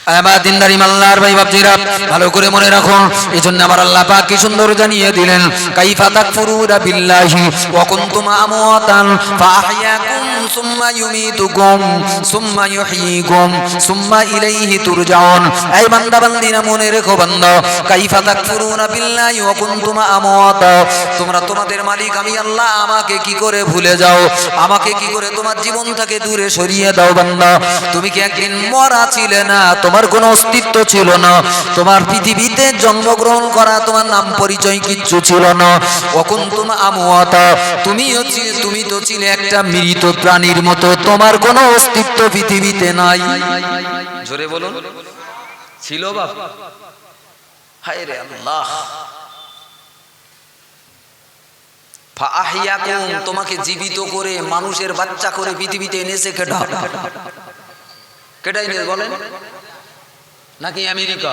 আমার দিনদারি মাল্লার ভাই বাপজিরা ভালো করে মনে রাখুন। এজন্য আমার আল্লাহ পাক কি সুন্দর জানিয়ে দিলেন, কাইফা তাকফুরুনা বিল্লাহি ওয়া কুনতুম আমওয়াতান ফাআহইয়াকুম সুম্মা ইউমীতুকুম সুম্মা ইউহয়ীকুম সুম্মা ইলাইহি তুরজাউন। এই বান্দা বান্দিরা মনে রেখো বান্দা, কাইফা তাকফুরুনা বিল্লাহি ওয়া কুনতুম আমওয়াতা, তোমরা তোমাদের মালিক আমি আল্লাহ আমাকে কি করে ভুলে যাও, আমাকে কি করে তোমার জীবন থেকে দূরে সরিয়ে দাও। বান্দা তুমি কি একদিন মরা ছিলে না? তোমার কোনো অস্তিত্ব ছিল না, তোমার পৃথিবীতে জন্মগ্রহণ করা তোমার নাম পরিচয় কিচ্ছু ছিল না। অকুনতুম আমওয়াতা, তুমি তো ছিলে একটা মৃত প্রাণীর মতো, তোমার কোনো অস্তিত্ব পৃথিবীতে নাই। জোরে বলুন, ছিল বাপ? হায় রে আল্লাহ। ফাআহইয়াকুম, তোমাকে জীবিত করে মানুষের বাচ্চা করে পৃথিবীতে এনেছে কেডা? কেডাই নিয়ে বলেন? নাকি আমেরিকা?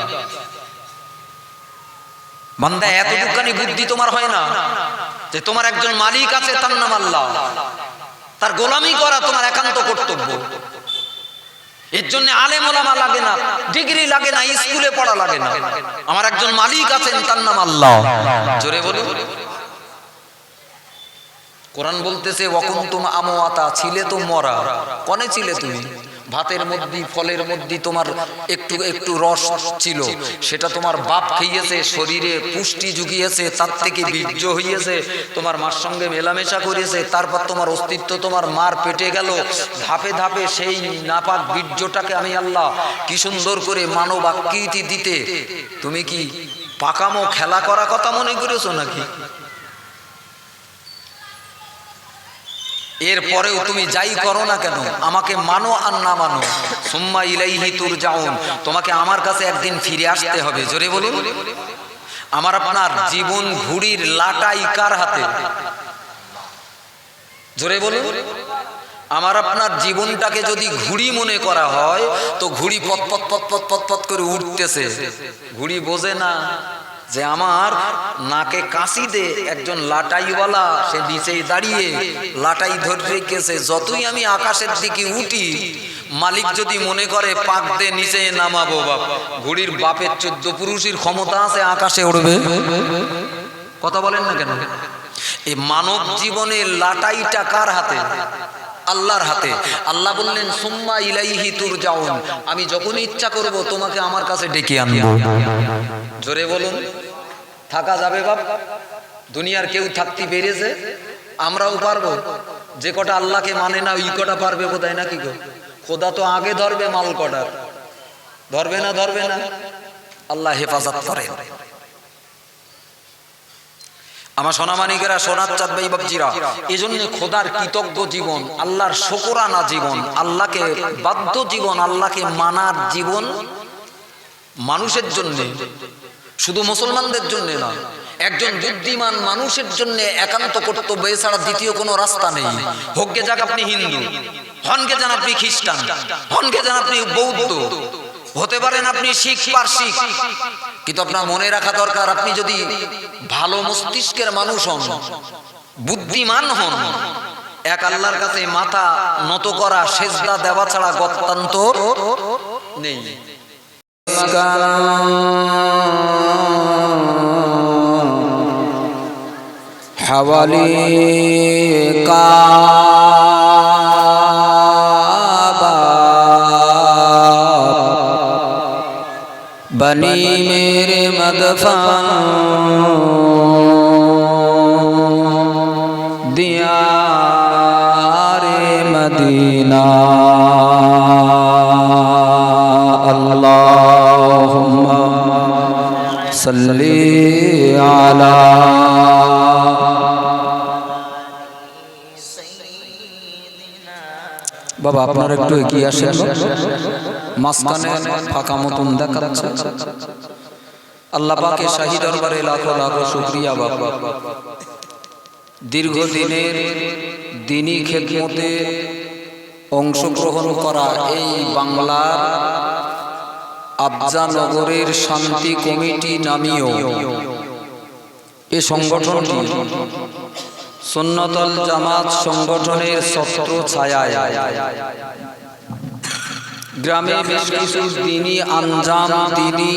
বান্দা এতটুকুনি বুদ্ধি তোমার হয় না যে তোমার একজন মালিক আছে, তার নাম আল্লাহ, তার গোলামি করা তোমার একান্ত কর্তব্য। এর জন্য আলেম ওলামা লাগে না, ডিগ্রি লাগে না, স্কুলে পড়া লাগে না। আমার একজন মালিক আছেন, তার নাম আল্লাহ। জোরে বলি। কোরআন বলতেছে ওয়াকুনতুম আমওয়াতা, ছিলে তো মরা। কোনে ছিলে তুমি? ভাতের মধ্যে ফলের মধ্যে তোমার একটু একটু রস ছিল, সেটা তোমার বাপ খেয়েছে, শরীরে পুষ্টি জুগিয়েছে, তার থেকে বীর্য হইয়েছে, তোমার মার সঙ্গে মেলামেশা করেছে, তারপর তোমার অস্তিত্ব তোমার মার পেটে গেল। ধাপে ধাপে সেই নাপাক বীর্যটাকে আমি আল্লাহ কি সুন্দর করে মানব আকৃতি দিতে তুমি কি পাকামো খেলা করা কথা মনে করেছো নাকি? এরপরেও তুমি যাই করো না কেন, আমাকে মানো আর না মানো, সুম্মা ইলাইহি তুরজাউন, তোমাকে আমার কাছে একদিন ফিরে আসতে হবে। জোরে বলুন। আমার আপনার জীবন ঘুড়ির লাটাই কার হাতে? জোরে বলুন। আমার আপনার জীবনটাকে যদি ঘুড়ি মনে করা হয়, তো ঘুড়ি পথ পথ পথ পথ পথ পথ করে উঠতেছে। ঘুড়ি বোঝে না যে আমার নাকে কাশি দে একজন লাটাইওয়ালা, সে নিচেই দাঁড়িয়ে লাটাই ধরে রেখেছে। যতই আমি আকাশের দিকে উঠি, মালিক যদি মনে করে পাক দে নিচে নামাবো, বাপ ঘুড়ির বাপের 14 পুরুষের ক্ষমতা আছে, আকাশে উড়বে। কথা বলেন না কেন? এই মানব জীবনের লাটাইটা কার হাতে? আল্লাহর হাতে। আল্লাহ বললেন সুম্মা ইলাইহি তুরজাউন, আমি যখন ইচ্ছা করব তোমাকে আমার কাছে ডেকে আনব। জোরে বলুন। থাকা যাবে বাপ? দুনিয়ার কেউ থাকতে পেরেছে? আমরাও পারবো? যে কটা আল্লাহকে মানে না ওই কটা পারবে বোধহয়, নাকি গো? খোদা তো আগে ধরবে মাল কটার, ধরবে না? ধরবে না? আল্লাহ হেফাজত করেন। আমার সোনামানিকেরা, সোনার চাঁদ ভাই বাপজিরা, এই জন্য খোদার কৃতজ্ঞ জীবন, আল্লাহর শুকরানা জীবন, আল্লাহকে বাধ্য জীবন, আল্লাহকে মানার জীবন মানুষের জন্য, শুধু মুসলমানদের জন্য না, একজন বুদ্ধিমান মানুষের জন্য একান্ত কর্তব্য, এছাড়া দ্বিতীয় কোনো রাস্তা নেই। হোক গে যাক আপনি হিন্দু, হনকে যান আপনি খ্রিস্টান, হনকে যান আপনি বৌদ্ধ, হতে পারেন আপনি শিখ পারসিক, কিন্তু আপনার মনে রাখা দরকার, আপনি যদি ভালো মস্তিষ্কের মানুষ হন, বুদ্ধিমান হন, এক আল্লাহর কাছে মাথা নত করা, সেজদা দেওয়া ছাড়া গত্যন্তর নেই। হাওয়ালি बनी मेरे मदफन दियारे मदीना अल्लाहुम्मा सल्ली अला বাবা আপনারা একটু এগিয়ে আসেন, মাঝখানে ফাঁকা মতন দেখাচ্ছে। আল্লাহ পাকের শাহী দরবারে লাখো লাখো শুকরিয়া বাবা। দীর্ঘদিনের দিনী খেদমতে অংশগ্রহণ করা এই বাংলার আবজানগরের শান্তি কমিটি নামীয় এই সংগঠনটি সুন্নতুল জামাত সংগঠনের ছত্র ছায়ায় গ্রামে বেশ কিছু দিনই আঞ্জাম তিনি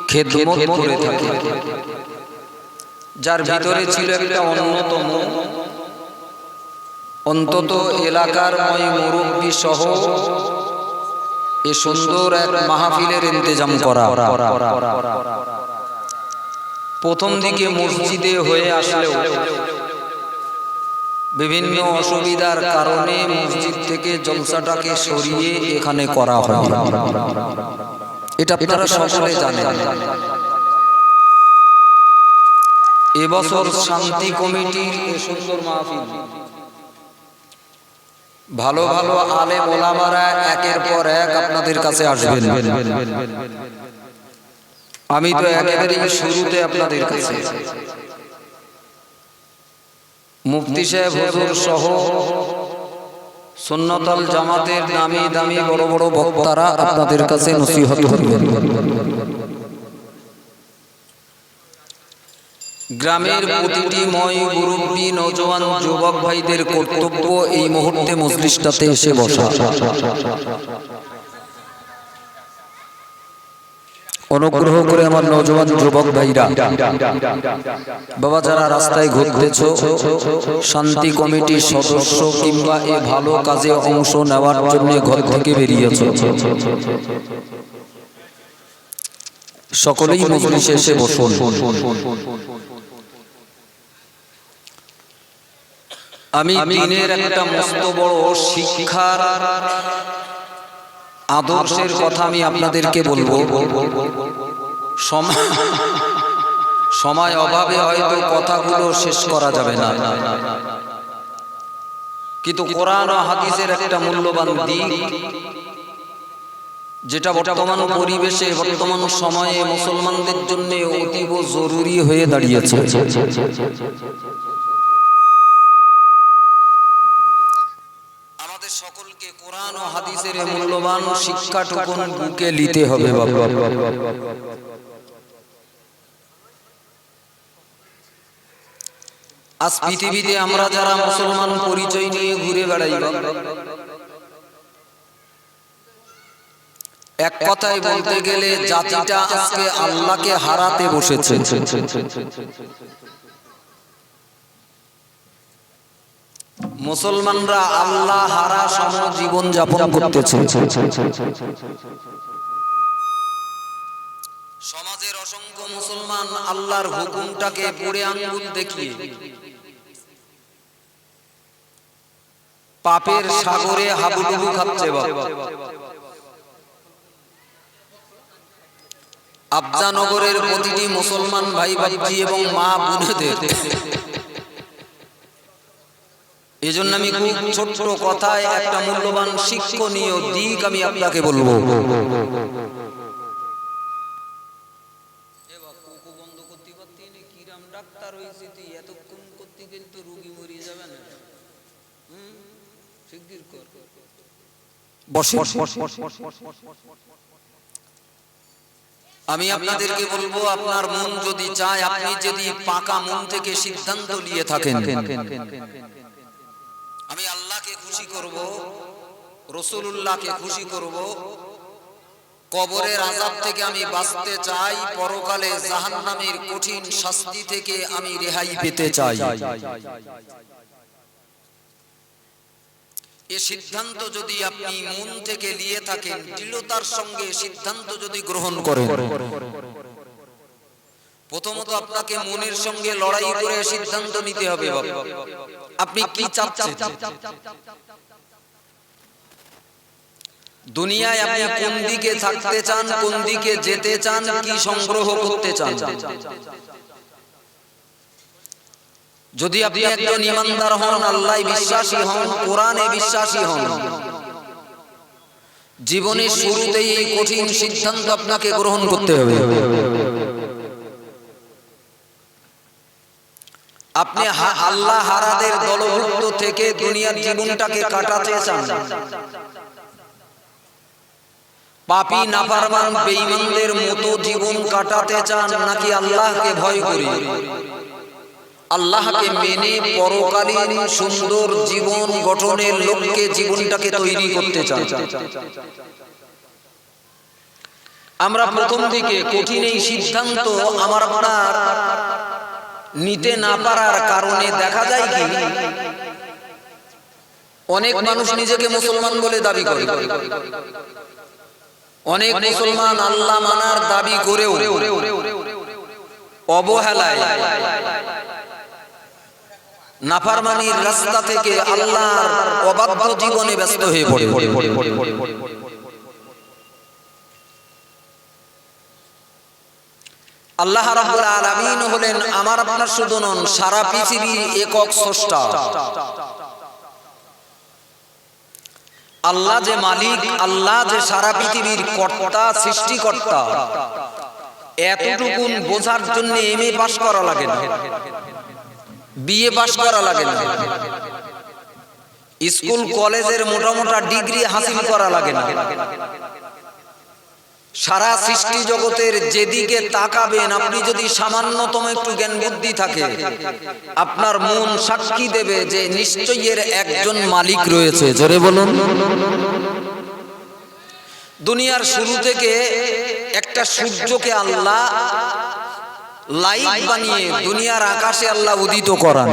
খেদমত করে থাকে, যার ভিতরে ছিল একটা অন্যতম, অন্তত এলাকার মুরব্বী সহ এ সুন্দর এক মাহফিলের ইন্তজাম করা। প্রথম দিকে মসজিদে হয়ে আসলেও বিভিন্ন অসুবিধার কারণে মসজিদ থেকে জলসাটাকে সরিয়ে এখানে করা হয়। এটা আপনারা সকলে জানেন। এবছর শান্তি কমিটির এই সুন্দর মাহফিল, ভালো ভালো আলেম ওলামারা একের পর এক আপনাদের কাছে আসবেন। আমি তো একেবারে শুরুতে আপনাদের কাছে মুফতি সাহেব হুজুর সহ সুন্নতুল জামাতের নামি দামি বড় বড় বক্তারা আপনাদের কাছে নসিহত করবেন। গ্রামের প্রতিটি মুরব্বী নওজোয়ান যুবক ভাইদের কর্তব্য এই মুহূর্তে মজলিসটাতে এসে বসা। অনুগ্রহ করে আমার নওজোয়ান যুবক ভাইরা, বাবা যারা রাস্তায় ঘুরতেছো, শান্তি কমিটির সদস্য কিংবা এই ভালো কাজে অংশ নেওয়ার জন্য ঘর থেকে বেরিয়েছো, সকলেই মজলিসে এসে বসুন। আমি দিনের একটা মস্ত বড় শিক্ষার আদর্শের কথা আমি আপনাদেরকে বলবো। সময় অভাবে হয়তো কথাগুলো শেষ করা যাবে না, কিন্তু কোরআন ও হাদিসের একটা মূল্যবান দিক, যেটা বর্তমান পরিবেশে বর্তমান সময়ে মুসলমানদের জন্য অতীব জরুরি হয়ে দাঁড়িয়েছে। আমাদের সকলকে কোরআন ও হাদিসের মূল্যবান শিক্ষাটুকু বুকে নিতে হবে। আজ পৃথিবীতে আমরা যারা মুসলমান পরিচয় নিয়ে ঘুরে বেড়াই, এক কথায় বলতে গেলে জাতিটা আজকে আল্লাহকে হারাতে বসেছে। মুসলমানরা আল্লাহ হারা সম জীবন যাপন করতেছে। সমাজের অসংখ্য মুসলমান আল্লাহর হুকুমটাকে পুড়ে আঙ্গুল দেখিয়ে পাপের সাগরে হাবুডুবু খাচ্ছে। আফজানগরের প্রতিটি মুসলমান ভাই ভাই এবং মা বোনেদের এজন্য আমি খুব ছোট্ট কথায় একটা মূল্যবান শিক্ষণীয় দিক আমি আপনাকে বলবো। আমি আপনাদেরকে বলবো, আপনার মন যদি চায়, আপনি যদি পাকা মন থেকে সিদ্ধান্ত নিয়ে থাকেন, আমি আল্লাহকে খুশি করব, রাসূলুল্লাহকে খুশি করব, কবরের আযাব থেকে আমি বাঁচতে চাই, পরকালে জাহান্নামের কঠিন শাস্তি থেকে আমি রেহাই পেতে চাই, এই সিদ্ধান্ত যদি আপনি মন থেকে নিয়ে থাকেন, দৃঢ়তার সঙ্গে সিদ্ধান্ত যদি গ্রহণ করেন, প্রথমত আপনাকে মনের সঙ্গে লড়াই করে সিদ্ধান্ত নিতে হবে আপনি কি চাচ্ছেন দুনিয়ায়, আপনি কোন দিকে থাকতে চান, কোন দিকে যেতে চান, কি সংগ্রহ করতে চান। যদি আপনি একজন ঈমানদার হন, আল্লাহয় বিশ্বাসী হন, কোরআনে বিশ্বাসী হন, জীবনের শুরুতেই এই কঠিন সিদ্ধান্ত আপনাকে গ্রহণ করতে হবে। আপনি আল্লাহ হারাদের দলভুক্ত থেকে দুনিয়ার জীবনটাকে কাটাতে চান, পাপী নাফরমান বেঈমানদের মতো জীবন কাটাতে চান, নাকি আল্লাহকে ভয় করে আল্লাহকে মেনে পরকালীন সুন্দর জীবন গঠনের লক্ষ্যে জীবনটাকে তৈরি করতে চান। আমরা প্রথম দিকে কঠিন এই সিদ্ধান্ত আমার আপনার নিতে না পারার কারণে দেখা যায় কি অনেক মানুষ নিজেকে মুসলমান বলে দাবি করে, অনেক মুসলমান আল্লাহ মানার দাবি করেও অবহেলায় নাফরমানির রাস্তা থেকে আল্লাহর অবাধ্য জীবনে ব্যস্ত হয়ে পড়ে। আল্লাহ রাব্বুল আলামিন হলেন আমার আপনার শুধু নন, সারা পৃথিবীর একক স্রষ্টা। আল্লাহ যে মালিক, আল্লাহ যে সারা পৃথিবীর কর্তা, সৃষ্টিকর্তা, এতটুকুন বোঝার জন্য এমএ পাস করা লাগে না, বিএ পাস করা লাগে না, স্কুল কলেজের মোটা মোটা ডিগ্রি হাসিল করা লাগে না। সারা সৃষ্টি জগতের যেদিকে তাকাবেন, আপনি যদি সামান্যতম একটু জ্ঞান বুদ্ধি থাকে, আপনার মন সাক্ষী দেবে যে নিশ্চয়ই এর একজন মালিক রয়েছে। জোরে বলুন। দুনিয়ার শুরু থেকে একটা সূর্যকে আল্লাহ লাইট বানিয়ে দুনিয়ার আকাশে আল্লাহ উদিত করান।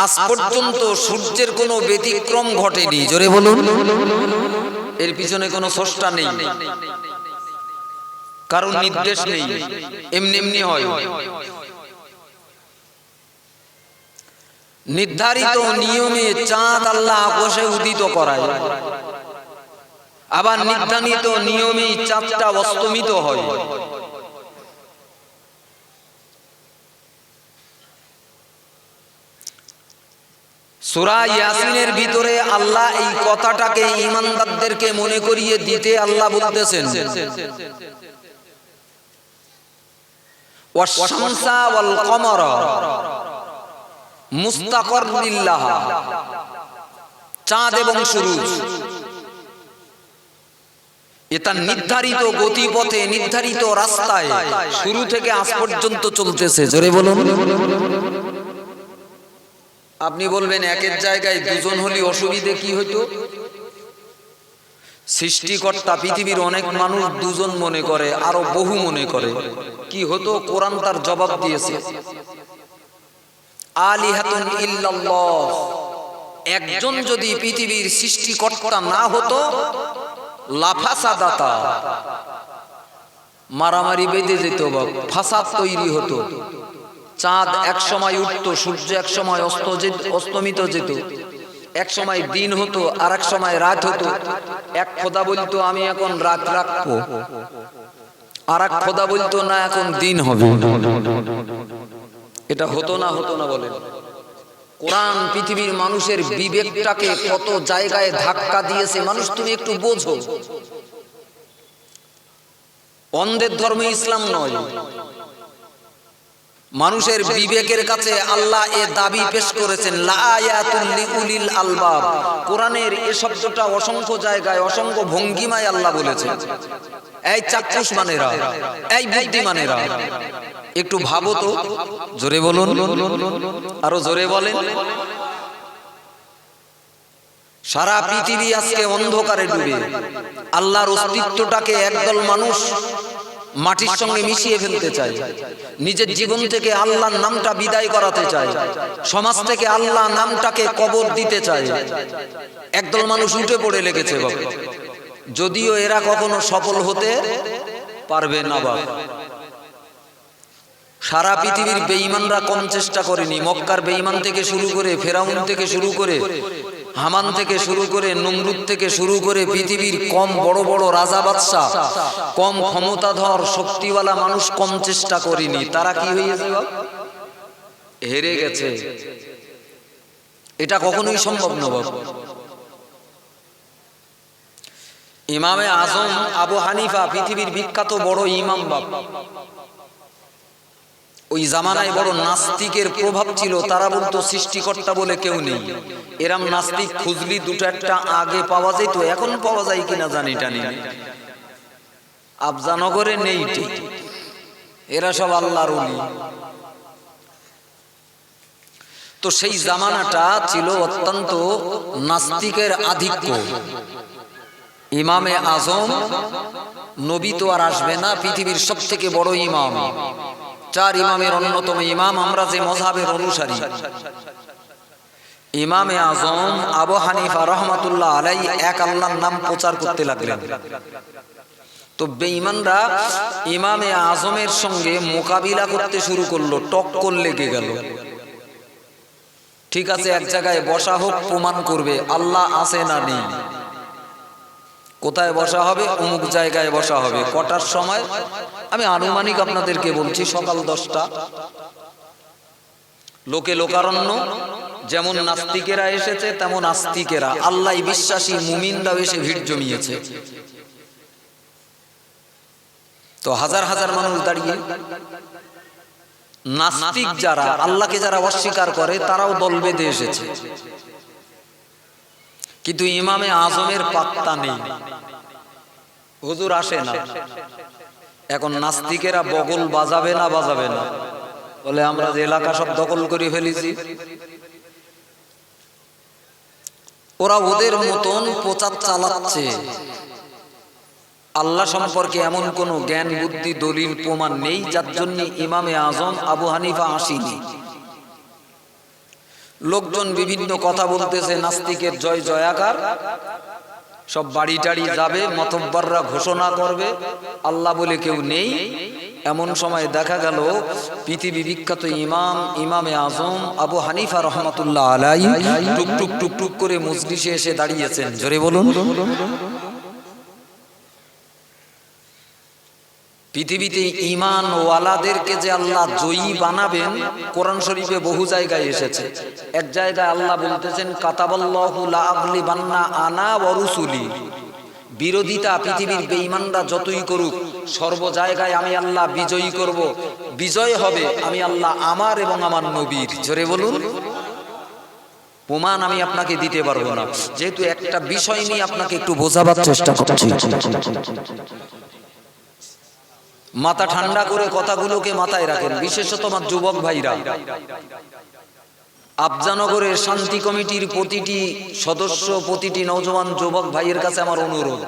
আজ পর্যন্ত সূর্যের কোনো ব্যতিক্রম ঘটেনি। জোরে বলুন। এর পিছনে কোনো স্রষ্টা নেই, কারণ নির্দেশ নেই, এমনি এমনি হয়। নির্ধারিত নিয়মে চাঁদ আল্লাহ আকাশে উদিত করায়, আবার নির্ধারিত নিয়মেই চাঁদটা অস্তমিত হয়। সূরা ইয়াসিনের ভিতরে আল্লাহ এই কথাটাকে ঈমানদারদেরকে মনে করিয়ে দিতে আল্লাহ বলতেছেন, ওয়াশ-শামসা ওয়াল কমারা মুস্তাকররিল্লাহ, চাঁদ এবং সূর্য এটা নির্ধারিত গতিপথে, নির্ধারিত রাস্তায় শুরু থেকে আজ পর্যন্ত চলতেছে। জোরে বলুন। আপনি বলবেন একের জায়গায় দুজন হলে অসুবিধে কি হইতো? সৃষ্টিকর্তা পৃথিবীর অনেক মানুষ দুজন মনে করে, আরো বহু মনে করে। কি হতো? কোরআন তার জবাব দিয়েছে, আলিহাতুন ইল্লাল্লাহ, একজন যদি পৃথিবীর সৃষ্টিকর্তা না হতো লাফাসাদাতা, মারামারি বেঁধে যেত, ফাসাদ তৈরি হতো। চাঁদ এক সময় উঠতো, সূর্য এক সময় অস্তমিত যেত, এক সময় দিন হতো আর এক সময় রাত হতো। এক খোদা বলতো আমি এখন রাত রাখবো, আর এক খোদা বলতো না এখন দিন হবে। এটা হতো না, হতো না বলেন। কোরআন পৃথিবীর মানুষের বিবেকটাকে কত জায়গায় ধাক্কা দিয়েছে, মানুষ তুমি একটু বোঝো। অন্ধের ধর্ম ইসলাম নয়। মানুষের বিবেকের কাছে আল্লাহ এ দাবি পেশ করেছেন, লা আয়াতুল লিউলিল আলবাব। কোরআনের এই শব্দটা অসংখ্য জায়গায় অসংখ্য ভঙ্গিমায় আল্লাহ বলেছেন। এই চাক্ষুষমানেরা, এই বুদ্ধিমানেরা, একটু ভাবো তো। জোরে বলুন, আরো জোরে বলেন। সারা পৃথিবী আজকে অন্ধকারে ডুবে, আল্লাহর অস্তিত্বটাকে একদল মানুষ মাটির সঙ্গে মিশিয়ে ফেলতে চায়, নিজের জীবন থেকে আল্লাহর নামটা বিদায় করাতে চায়, সমাজ থেকে আল্লাহ নামটাকে কবর দিতে চায়। একদল মানুষ উঠে পড়ে লেগেছে বাবা, যদিও এরা কখনো সফল হতে পারবে না বাবা। সারা পৃথিবীর বেঈমানরা কম চেষ্টা করেনি। মক্কার বেঈমান থেকে শুরু করে, ফেরাউন থেকে শুরু করে, হামান থেকে শুরু করে, নমরুদ থেকে শুরু করে, পৃথিবীর কম বড় বড় রাজা বাদশা, কম ক্ষমতাধর শক্তিওয়ালা মানুষ কম চেষ্টা করেনি। তারা কি হয়েছে? হেরে গেছে। এটা কখনোই সম্ভব না বাবা। ইমামে আজম আবু হানিফা পৃথিবীর বিখ্যাত বড় ইমাম বাবা। ওই জামানায় বড় নাস্তিকের প্রভাব ছিল। তারা বলতো সৃষ্টিকর্তা বলে কেউ নেই। এরম নাস্তিক খুঁজলি দুটো একটা আগে পাওয়া যেত, এখন পাওয়া যায় কিনা জানি টানি। আফজানগরে নেই ঠিক, এরা সব আল্লাহর ওলি। তো সেই জামানাটা ছিল অত্যন্ত নাস্তিকের আধিক্য। ইমামে আজম নবী তো আর আসবে না, পৃথিবীর সবথেকে বড় ইমাম, 4 ইমামের অন্যতম ইমাম, আমরা যে মযহাবের অনুসারী। ইমামে আজম আবু হানিফা রাহমাতুল্লাহ আলাইহি এক আল্লাহর নাম প্রচার করতে লাগলেন। তো বেঈমানরা ইমামে আজমের সঙ্গে মোকাবিলা করতে শুরু করলো, টক্কর লেগে গেল। ঠিক আছে, এক জায়গায় বসা হোক, প্রমাণ করবে আল্লাহ আছে না নেই। কোথায় বসা হবে? অমুক জায়গায় বসা হবে। কটার সময়? আমি আনুমানিক আপনাদেরকে বলছি, সকাল 10টা। লোকে লোকারণ্য, যেমন নাস্তিকেরা এসেছে তেমন আস্তিকেরা, আল্লাহ বিশ্বাসী মুমিনরাও এসে ভিড় জমিয়েছে। তো হাজার হাজার মানুষ দাঁড়িয়ে। নাস্তিক যারা, আল্লাহকে যারা অস্বীকার করে, তারাও দল বেঁধে এসেছে। কিন্তু ইমামে আজমের পাত্তা নেই, হুজুর আসে না। এখন নাস্তিকেরা বগল বাজাবে না বাজাবে না, বলে আমরা যে এলাকা সব দখল করে ফেলেছি। ওরা ওদের মতন প্রচার চালাচ্ছে। আল্লাহ সম্পর্কে এমন কোন জ্ঞান বুদ্ধি দলিল প্রমাণ নেই, যার জন্য ইমামে আজম আবু হানিফা আসেনি। লোকজন বিভিন্ন কথা বলতেছে, নাস্তিকের জয় জয়াকার, সব বাড়ি টাড়ি যাবে, মাতব্বররা ঘোষণা করবে আল্লাহ বলে কেউ নেই। এমন সময় দেখা গেল পৃথিবী বিখ্যাত ইমামে আজম আবু হানিফা রাহমাতুল্লাহ আলাইহি টুক টুক টুক টুক করে মজলিসে এসে দাঁড়িয়েছেন। জোরে বলুন। পৃথিবীতে ঈমান ওয়ালাদেরকে যে আল্লাহ জয়ী বানাবেন, কোরআন শরীফে বহু জায়গায় এসেছে। এক জায়গায় আল্লাহ বলতেছেন কাতাবাল্লাহু লা আগলিবান্না আনা ওয়া রুসুলি। বিরোধিতা পৃথিবীর বেঈমানরা যতই করুক, সর্ব জায়গায় আমি আল্লাহ বিজয়ী করব। বিজয় হবে আমি আল্লাহ আমার এবং আমার নবীর। জোরে বলুন। প্রমাণ আমি আপনাকে দিতে পারবো না, যেহেতু একটা বিষয় নিয়ে আপনাকে একটু বোঝাবার চেষ্টা করছি। মাথা ঠান্ডা করে কথাগুলোকে মাথায় রাখেন, বিশেষত আমার যুবক ভাইরা। আফজানগরের শান্তি কমিটির প্রতিটি সদস্য, প্রতিটি নওজওয়ান যুবক ভাইয়ের কাছে আমার অনুরোধ,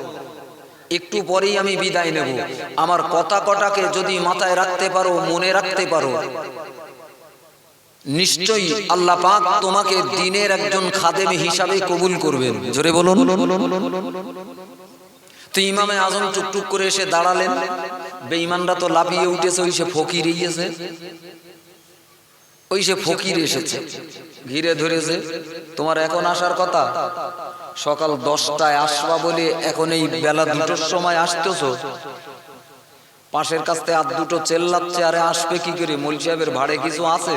একটু পরেই আমি বিদায় নেব। আমার কথা কটাকে যদি মাথায় রাখতে পারো, মনে রাখতে পারো, নিশ্চয়ই আল্লাহ পাক তোমাকে দ্বীনের একজন খাদেম হিসাবে কবুল করবেন। জোরে বলুন। তো ইমামে আজম টুকটুক করে এসে দাঁড়ালেন। বেঈমানরা তো লাফিয়ে উঠেছে, ওই সে ফকির এসেছে, ওই সে ফকির এসেছে, ঘিরে ধরেছে। তোমার এখন আসার কথা, সকাল 10টায় আসবা বলে এখন এই বেলা 2টোর সময় আসতেছো। পাশের কাছ থেকে 2টো চেল্লাচ্ছে, আরে আসবে কি করে? মৌল সাহেবের ভাড়ে কিছু আছে?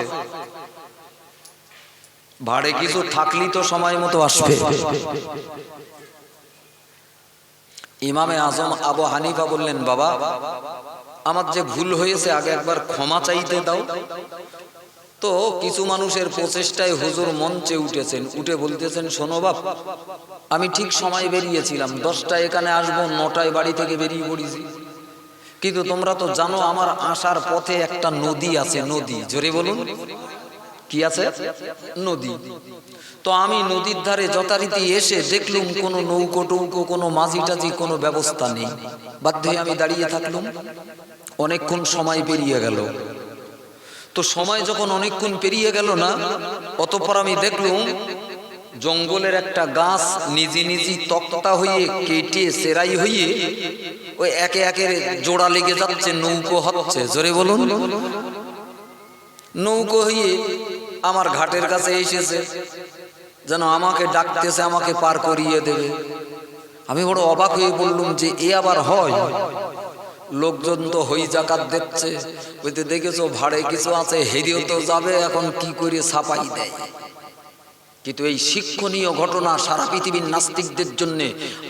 ভাড়ে কিছু থাকলেই তো সময় মতো আসবে। ইমামে আজম আবু হানিফা বললেন, বাবা আমার যে ভুল হয়েছে আগে একবার ক্ষমা চাইতে দাও। তো কিছু মানুষের প্রচেষ্টায় হুজুর মঞ্চে উঠেছেন, উঠে বলতেছেন, শোনো বাপ, আমি ঠিক সময় বেরিয়েছিলাম, 10টায় এখানে আসবো, 9টায় বাড়ি থেকে বেরিয়ে পড়েছি। কিন্তু তোমরা তো জানো আমার আসার পথে একটা নদী আছে। নদী, জোরে বলুন। কি আছে? নদী। তো আমি নদীর ধারে যথারীতি এসে দেখলুম কোনো নৌকো টৌকো, কোনো মাঝি টাঝি, কোনো ব্যবস্থা নেই। বাধ্য হয়ে আমি দাঁড়িয়ে থাকলুম। অনেকক্ষণ সময় পেরিয়ে গেল। তো সময় যখন অনেকক্ষণ পেরিয়ে গেল না, অতঃপর আমি দেখলুম জঙ্গলের একটা গাছ নিজে নিজে তক্তা হয়ে কেটে সেরাই হয়ে ওই একে একে জোড়া লেগে যাচ্ছে, নৌকো হচ্ছে। জোরে বলুন। নৌকো হয়ে আমার ঘাটের কাছে এসেছে, যেন আমাকে ডাকতেছে, আমাকে পার করিয়ে দেবে। আমি বড় অবাক হয়ে বললুম যে এ আবার হয়? লোকজন তো হই জাকাত দিচ্ছে, ওইতে দেখেছো ভাড়ে কিছু আছে, হেরিও তো যাবে, এখন কি করে ছাপাই দেয়। কিন্তু এই শিক্ষণীয় ঘটনা সারা পৃথিবীর নাস্তিকদের জন্য,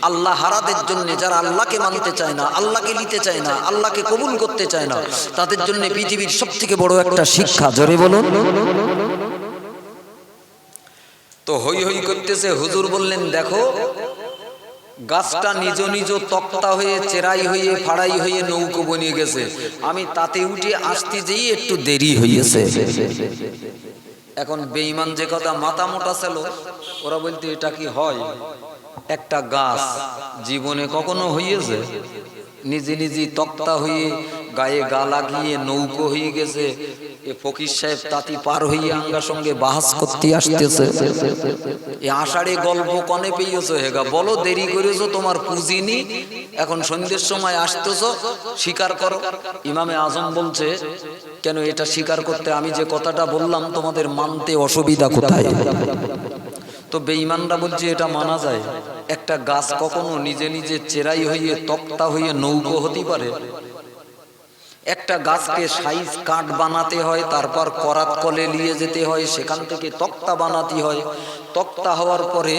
আল্লাহ হারাদের জন্য, যারা আল্লাহকে মানতে চায় না, আল্লাহকে নিতে চায় না, আল্লাহকে কবুল করতে চায় না, তাদের জন্য পৃথিবীর সবথেকে বড় একটা শিক্ষা। জোরে বলুন। তো হই হই করতেছে। হুজুর বললেন, দেখো গাছটা নিজ নিজ তক্তা হয়ে, চেরাই হয়ে, ফাড়াই হয়ে নৌকো বনিয়ে গেছে। আমি তাতে উঠে আসতে যেই একটু দেরি হয়েছে। এখন বেঈমান যে কথা মাথা মোটা ছিল, ওরা বলতে এটা কি হয়? একটা গাছ জীবনে কখনো হইয়েছে? নিজে নিজে তক্তা হয়ে গায়ে গা লাগিয়ে নৌকো হয়ে গেছে। এ ফকির সাহেব তাঁতি পার হইয়ে আঙ্গার সঙ্গে বাহাস করতে আসতেছে। এ আষাঢ়ে গল্প কনে পেয়েছো হেগা, বলো দেরি করেছো, তোমার পুঁজি নি, এখন সন্ধ্যের সময় আসতেছো, স্বীকার করো। ইমামে আজম বলছে, কেন এটা স্বীকার করতে? আমি যে কথাটা বললাম তোমাদের মানতে অসুবিধা কোথায়? তো বেঈমানরা বলছে এটা মানা যায়। একটা গাছ কখনো নিজে নিজে চেরাই হইয়ে তক্তা হইয়ে নৌকো হতে পারে? একটা গাছকে সাইজ কাঠ বানাতে হয়, তারপর করাত কলে নিয়ে যেতে হয়, সেখান থেকে তক্তা বানাতে হয়। তক্তা হওয়ার পরে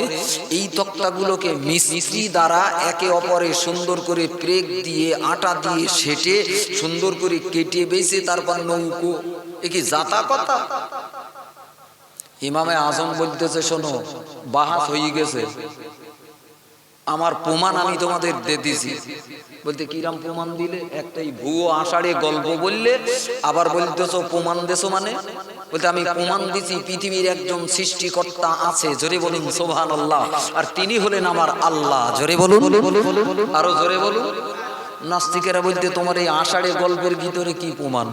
এই তক্তাগুলোকে মিস্ত্রি দ্বারা একে অপরে সুন্দর করে প্রেগ দিয়ে আটা দিয়ে সেটে সুন্দর করে কেটে বেছে তারপর নৌকো। এ কি জাতা কথা? ইমামে আজম বলতেছে, শোনো, বাহাস হয়ে গেছে, আমার প্রমাণ আমি তোমাদের দিয়েছি। বলতে কিরাম প্রমাণ দিলে? একটাই ভুয়ো আষাঢ়ে গল্প বললে, আবার বলতেছো প্রমাণ দেছো মানে? বলতে আমি প্রমাণ দিছি পৃথিবীর একজন সৃষ্টিকর্তা আছে, জোরে বলুন সুবহানাল্লাহ, আর তিনি হলেন আমার আল্লাহ। জোরে বলুন, আরো জোরে বলুন। নাস্তিকেরা বলতে তোমার এই আষাঢ়ে গল্পের ভিতরে কি প্রমাণ?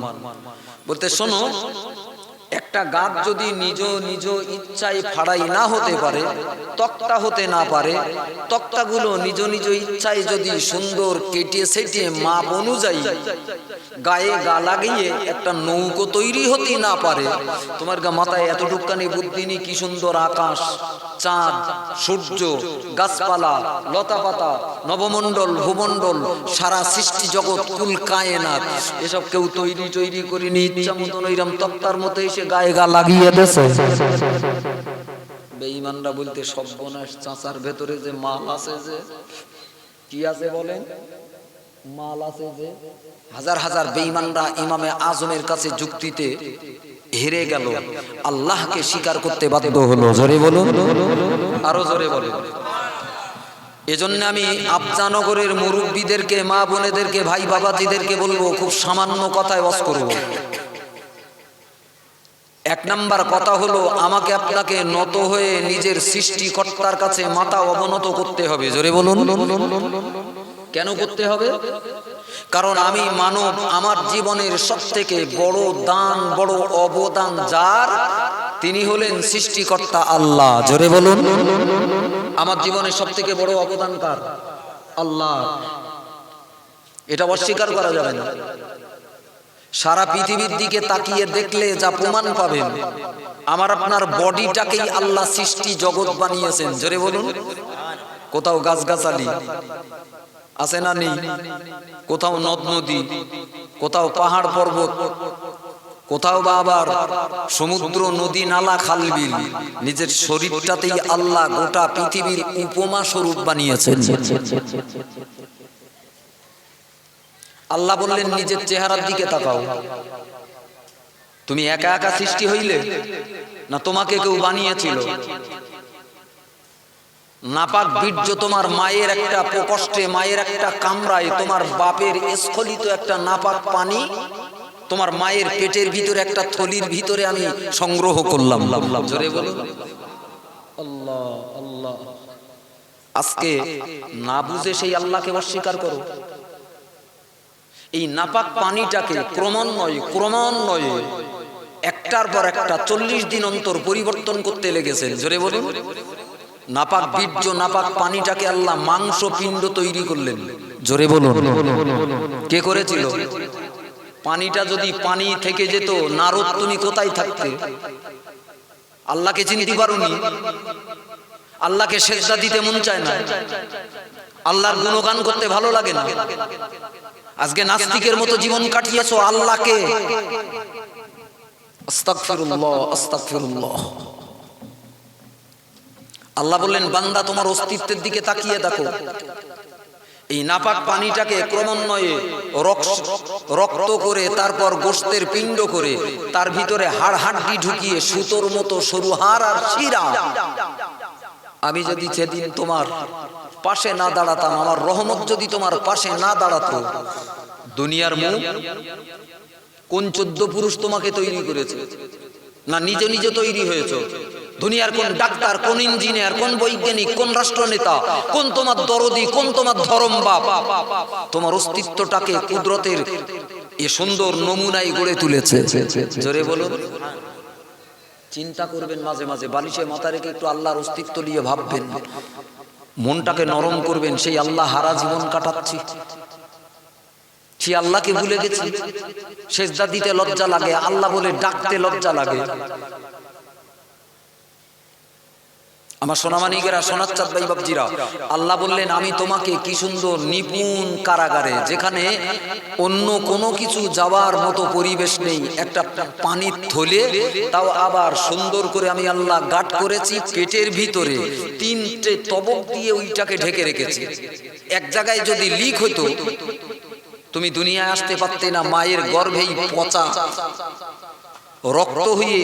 বলতে শোনো, একটা গাছ যদি নিজ নিজ ইচ্ছায় ফাড়াই না হতে পারে, তক্তা হতে না পারে, তক্তাগুলো নিজ নিজ ইচ্ছায় যদি সুন্দর কেটে সেটে মাপ অনুযায়ী গায়ে গা লাগিয়ে একটা নৌকো তৈরি হতে না পারে, তোমার মাথায় এতটুকখানি বুদ্ধি নেই? কি সুন্দর আকাশ, চাঁদ, সূর্য, গাছপালা, লতাপাতা, নবমণ্ডল, ভূমণ্ডল, সারা সৃষ্টি জগৎ, কুল কায়নাত, এসব কেউ তৈরি করিনি, ইচ্ছা মতন ওইরকম তক্তার মতো এসে গায়ে গা লাগিয়ে দিয়েছে। বেঈমানরা বলতে সর্বনাশ, চাচার ভেতরে যে মাল আছে, যে কি আছে বলেন, মাল আছে যে। হাজার হাজার বেঈমানরা ইমামে আজমের কাছে যুক্তিতে হেরে গেল, আল্লাহকে স্বীকার করতে বাধ্য হলো। জোরে বলুন, আরো জোরে বলুন। এজন্য আমি আফজানগরের মুরব্বীদেরকে, মা বোনেদেরকে, ভাই বাবাজিদেরকে বলবো, খুব সামান্য কথায় ওয়াজ করব। এক নাম্বার কথা হলো, আমাকে আপনাকে নত হয়ে নিজের সৃষ্টিকর্তার কাছে মাথা অবনত করতে হবে। জোরে বলুন। কেন করতে হবে? কারণ আমি মানব, আমার জীবনের সবথেকে বড় দান, বড় অবদান যার, তিনি হলেন সৃষ্টিকর্তা আল্লাহ। জোরে বলুন। আমার জীবনের সবথেকে বড় অবদান কার? আল্লাহ। এটা অস্বীকার করা যাবে না। সারা পৃথিবীর দিকে তাকিয়ে দেখলে যা প্রমাণ পাবেন, আমার আপনার বডিটাকেই আল্লাহ সৃষ্টি জগৎ বানিয়েছেন। জোরে বলুন। কোথাও গাছগাছালি আছে না নেই? কোথাও নদ নদী, কোথাও পাহাড় পর্বত, কোথাও বা আবার সমুদ্র, নদী, নালা, খালবিল। নিজের শরীরটাতেই আল্লাহ গোটা পৃথিবীর উপমা স্বরূপ বানিয়েছেন। আল্লাহ বললেন, নিজের চেহারার দিকে তাকাও। তুমি একা একা সৃষ্টি হইলে না তোমাকে কেউ বানিয়েছিল? নাপাক বীর্য তোমার মায়ের একটা প্রকোষ্ঠে, মায়ের একটা কামরায়, তোমার বাপের স্খলিত একটা নাপাক পানি তোমার মায়ের পেটের ভিতরে একটা থলির ভিতরে আমি সংগ্রহ করলাম। জোরে বলুন আল্লাহ আল্লাহ। আজকে না বুঝে সেই আল্লাহকে অস্বীকার করো। এই নাপাক পানিটাকে ক্রমান্বয়ে একটার পর একটা 40 দিন অন্তর পরিবর্তন করতে লেগেছেন। জোরে বলুন। নাপাক বীর্য, নাপাক পানিটাকে আল্লাহ মাংস পিণ্ড তৈরি করলেন। জোরে বলুন। কে করেছিল? পানিটা যদি পানি থেকে যেত, নারদ তুমি কোথায় থাকতে? আল্লাহকে চিনতে পারোনি? আল্লাহকে সেজদা দিতে মন চায় না? আল্লাহর গুণগান করতে ভালো লাগে না? আজকে নাস্তিকের মতো জীবন কাটিয়েছো আল্লাহকে। আস্তাগফিরুল্লাহ, আস্তাগফিরুল্লাহ। আল্লাহ বললেন, বান্দা তোমার অস্তিত্বের দিকে তাকিয়ে দেখো। এই নাপাক পানিটাকে ক্রমান্বয়ে রক্ত করে, তারপর গোশতের পিণ্ড করে, তার ভিতরে হাড় হাড্ডি ঢুকিয়ে সুতোর মতো সরু হাড় আর শিরা। আমি যদি সেদিন তোমার পাশে না দাঁড়াতাম, আমার রহমত যদি তোমার পাশে না দাঁড়াতো, দুনিয়ার মুখ কোন 14 পুরুষ তোমাকে তৈরি করেছে? না নিজে নিজে তৈরি হয়েছো? দুনিয়ার কোন ডাক্তার, কোন ইঞ্জিনিয়ার, কোন বৈজ্ঞানিক, কোন রাষ্ট্রনেতা, কোন তোমার দরদি, কোন তোমার ধরম বাপ তোমার অস্তিত্বটাকে কুদরতের এ সুন্দর নমুনায় গড়ে তুলেছে? জোরে বলুন। চিন্তা করবেন মাঝে মাঝে, বালিশে মাথা রেখে একটু আল্লাহর অস্তিত্ব নিয়ে ভাববেন, মনটাকে নরম করবেন। সেই আল্লাহ হারা জীবন কাটাচ্ছি, সে আল্লাহকে ভুলে গেছি। সেজদা দিতে লজ্জা লাগে, আল্লাহ বলে ডাকতে লজ্জা লাগে। আমার সোনামানিকেরা, সোনার চাঁদ ভাই বাবজিরা, আল্লাহ বললেন আমি তোমাকে কি সুন্দর নিপুণ কারাগারে, যেখানে অন্য কোনো কিছু যাওয়ার মতো পরিবেশ নেই, একটা পানির থলে, তাও আবার সুন্দর করে আমি আল্লাহ গাঁট করেছি পেটের ভিতরে, 3টে তবক দিয়ে ওইটাকে ঢেকে রেখেছি। এক জায়গায় যদি লিক হতো তুমি দুনিয়ায় আসতে পারতে না, মায়ের গর্ভেই পচা রক্ত হয়ে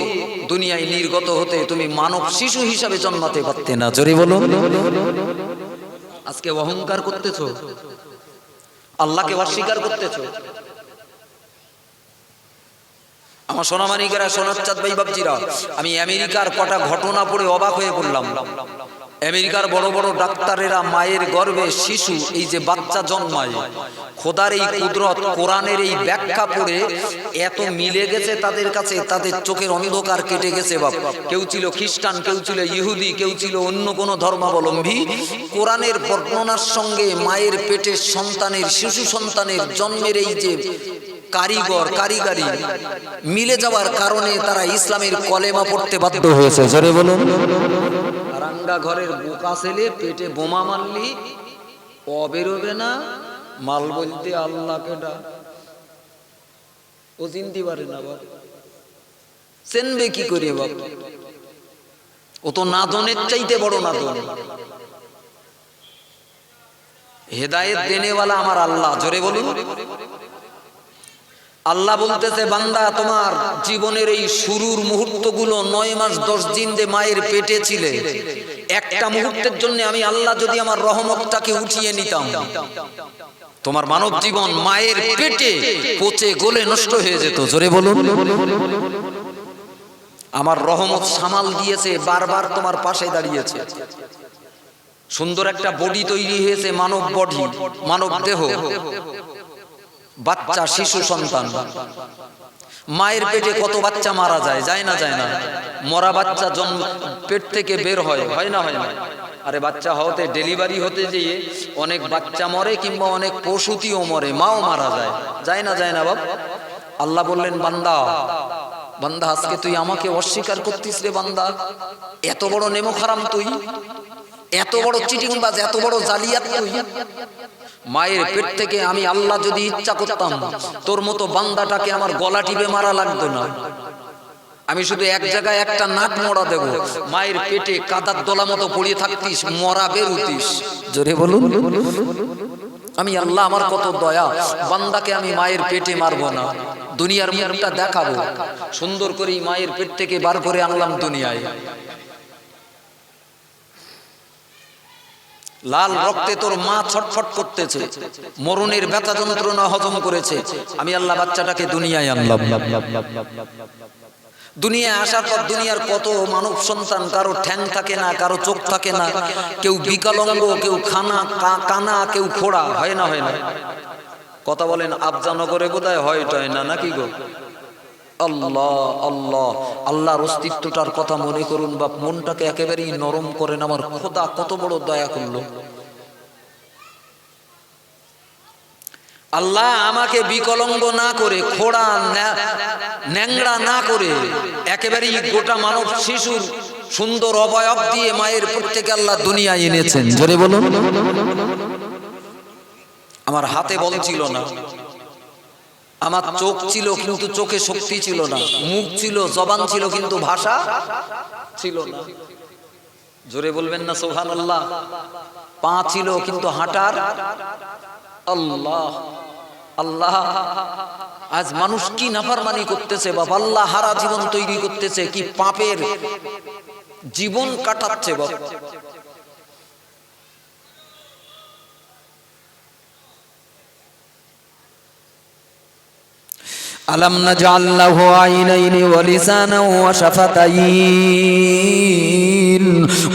দুনিয়ায় নির্গত হতে তুমি মানব শিশু হিসাবে জন্মাতে পারতে না। জোরে বলুন। আজকে অহংকার করতেছো, আল্লাহকে অস্বীকার করতেছো। আমার সোনামানিকেরা, সোনার চাঁদ ভাই বাবজিরা, আমি আমেরিকার কটা ঘটনা পড়ে অবাক হয়ে পড়লাম। আমেরিকার বড় বড় ডাক্তারেরা মায়ের গর্ভে শিশু, এই যে বাচ্চা জন্মায়, খোদার এই কুদরত, কোরআনের এই ব্যাখ্যা পড়ে এত মিলে গেছে তাদের কাছে, তাদের চোখের অন্ধকার কেটে গেছে। বাপ, কেউ ছিল খ্রিস্টান, কেউ ছিল ইহুদি, কেউ ছিল অন্য কোনো ধর্মাবলম্বী, কোরআনের বর্ণনার সঙ্গে মায়ের পেটের সন্তানের, শিশু সন্তানের জন্মের এই যে কারিগরি মিলে যাওয়ার কারণে তারা ইসলামের কলেমা পড়তে বাধ্য হয়েছে। জোরে বলুন। রাঙ্গা ঘরের বোকা ছেলে পেটে বোমা মারলি বেরোবে না, মাল বলতে আল্লাহকে ডাক, ও চিনতে পারে না বাপ, চেনবে কি করে বাপ? ও তো নাদনের চাইতে বড় নাদন। হেদায়েত দেনেওয়ালা আমার আল্লাহ। জোরে বলুন। আল্লাহ বলতেছে, বান্দা তোমার জীবনের এই শুরুর মুহূর্তগুলো 9 মাস 10 দিন যে মায়ের পেটে ছিলে, একটা মুহূর্তের জন্য আমি আল্লাহ যদি আমার রহমতটাকে উঠিয়ে নিতাম, তোমার মানব জীবন মায়ের পেটে পচে গলে নষ্ট হয়ে যেত। জোরে বলুন। আমার রহমত সামাল দিয়েছে, বারবার তোমার পাশে দাঁড়িয়েছে। সুন্দর একটা বডি তৈরি হয়েছে, মানব বডি, মানব দেহ, বাচ্চা শিশু সন্তান। মায়ের পেটে কত বাচ্চা মারা যায়, যায় না? যায় না? মরা বাচ্চা জন্ম পেট থেকে বের হয়, হয় না? হয় না? আরে বাচ্চা হতে, ডেলিভারি হতে যেয়ে অনেক বাচ্চা মরে, কিংবা অনেক প্রসূতিও মরে, মাও মারা যায়, যায় না? যায় না বাপ? আল্লাহ বললেন, বান্দা বান্দা আজকে তুই আমাকে অস্বীকার করতিস রে বান্দা, এত বড় নেমো খারাম তুই, এত বড় চিটিংবাজ, এত বড় জালিয়াত তুই। মায়ের পেট থেকে আমি আল্লাহ যদি ইচ্ছা করতাম, তোর মতো বান্দাটাকে আমার গলা টিপে মারা লাগতো না, আমি শুধু এক জায়গায় একটা নাক মোড়া দেব, মায়ের পেটে কাদার দলা মতো পড়িয়ে থাকতিস, মরা বেরুতিস। জোরে বলুন। আমি আল্লাহ, আমার কত দয়া, বান্দাকে আমি মায়ের পেটে মারবো না, দুনিয়ার মুখটা দেখাবো, সুন্দর করে মায়ের পেট থেকে বার করে আনলাম দুনিয়ায়। লাল রক্তে তোর মা ছটফট করতেছে, মরণের ব্যথা যন্ত্রণা হজম করেছে, আমি আল্লাহ বাচ্চাটাকে দুনিয়ায় আনলাম। দুনিয়ায় আসার পর দুনিয়ার কত মানব সন্তান, কারো ঠ্যাং থাকে না, কারো চোখ থাকে না, কেউ বিকলাঙ্গ, কেউ কানা, কেউ খোড়া, হয় না? হয় না? কথা বলেন, আফজানগরে বোধহয় হয় না, নাকি গো? আল্লাহ আল্লাহ, আল্লাহর অস্তিত্বটার কথা মনে করুন বাপ, মনটাকে একেবারেই নরম করেন। আমার খোদা কত বড় দয়া করলো। আল্লাহ আমাকে বিকলাঙ্গ না করে, খোড়া ন্যাংড়া না করে, একেবারেই গোটা মানব শিশুর সুন্দর অবয়ব দিয়ে মায়ের প্রত্যেকে আল্লাহ দুনিয়ায় এনেছেন। জোরে বলুন। আমার হাতে বল ছিল না, আমার চোখ ছিল কিন্তু চোখে শক্তি ছিল না, মুখ ছিল, জবান ছিল কিন্তু ভাষা ছিল না। জোরে বলবেন না সুবহানাল্লাহ। পা ছিল কিন্তু হাঁটার, আল্লাহ আল্লাহ। আজ মানুষ কি নাফরমানি করতেছে বাবা, আল্লাহ হারা জীবন তৈরি করতেছে, কি পাপের জীবন কাটাচ্ছে বাবা। আলাম নাজআল লাহু আইনাইনি ওয়া লিসানান ওয়া শাফাতাইন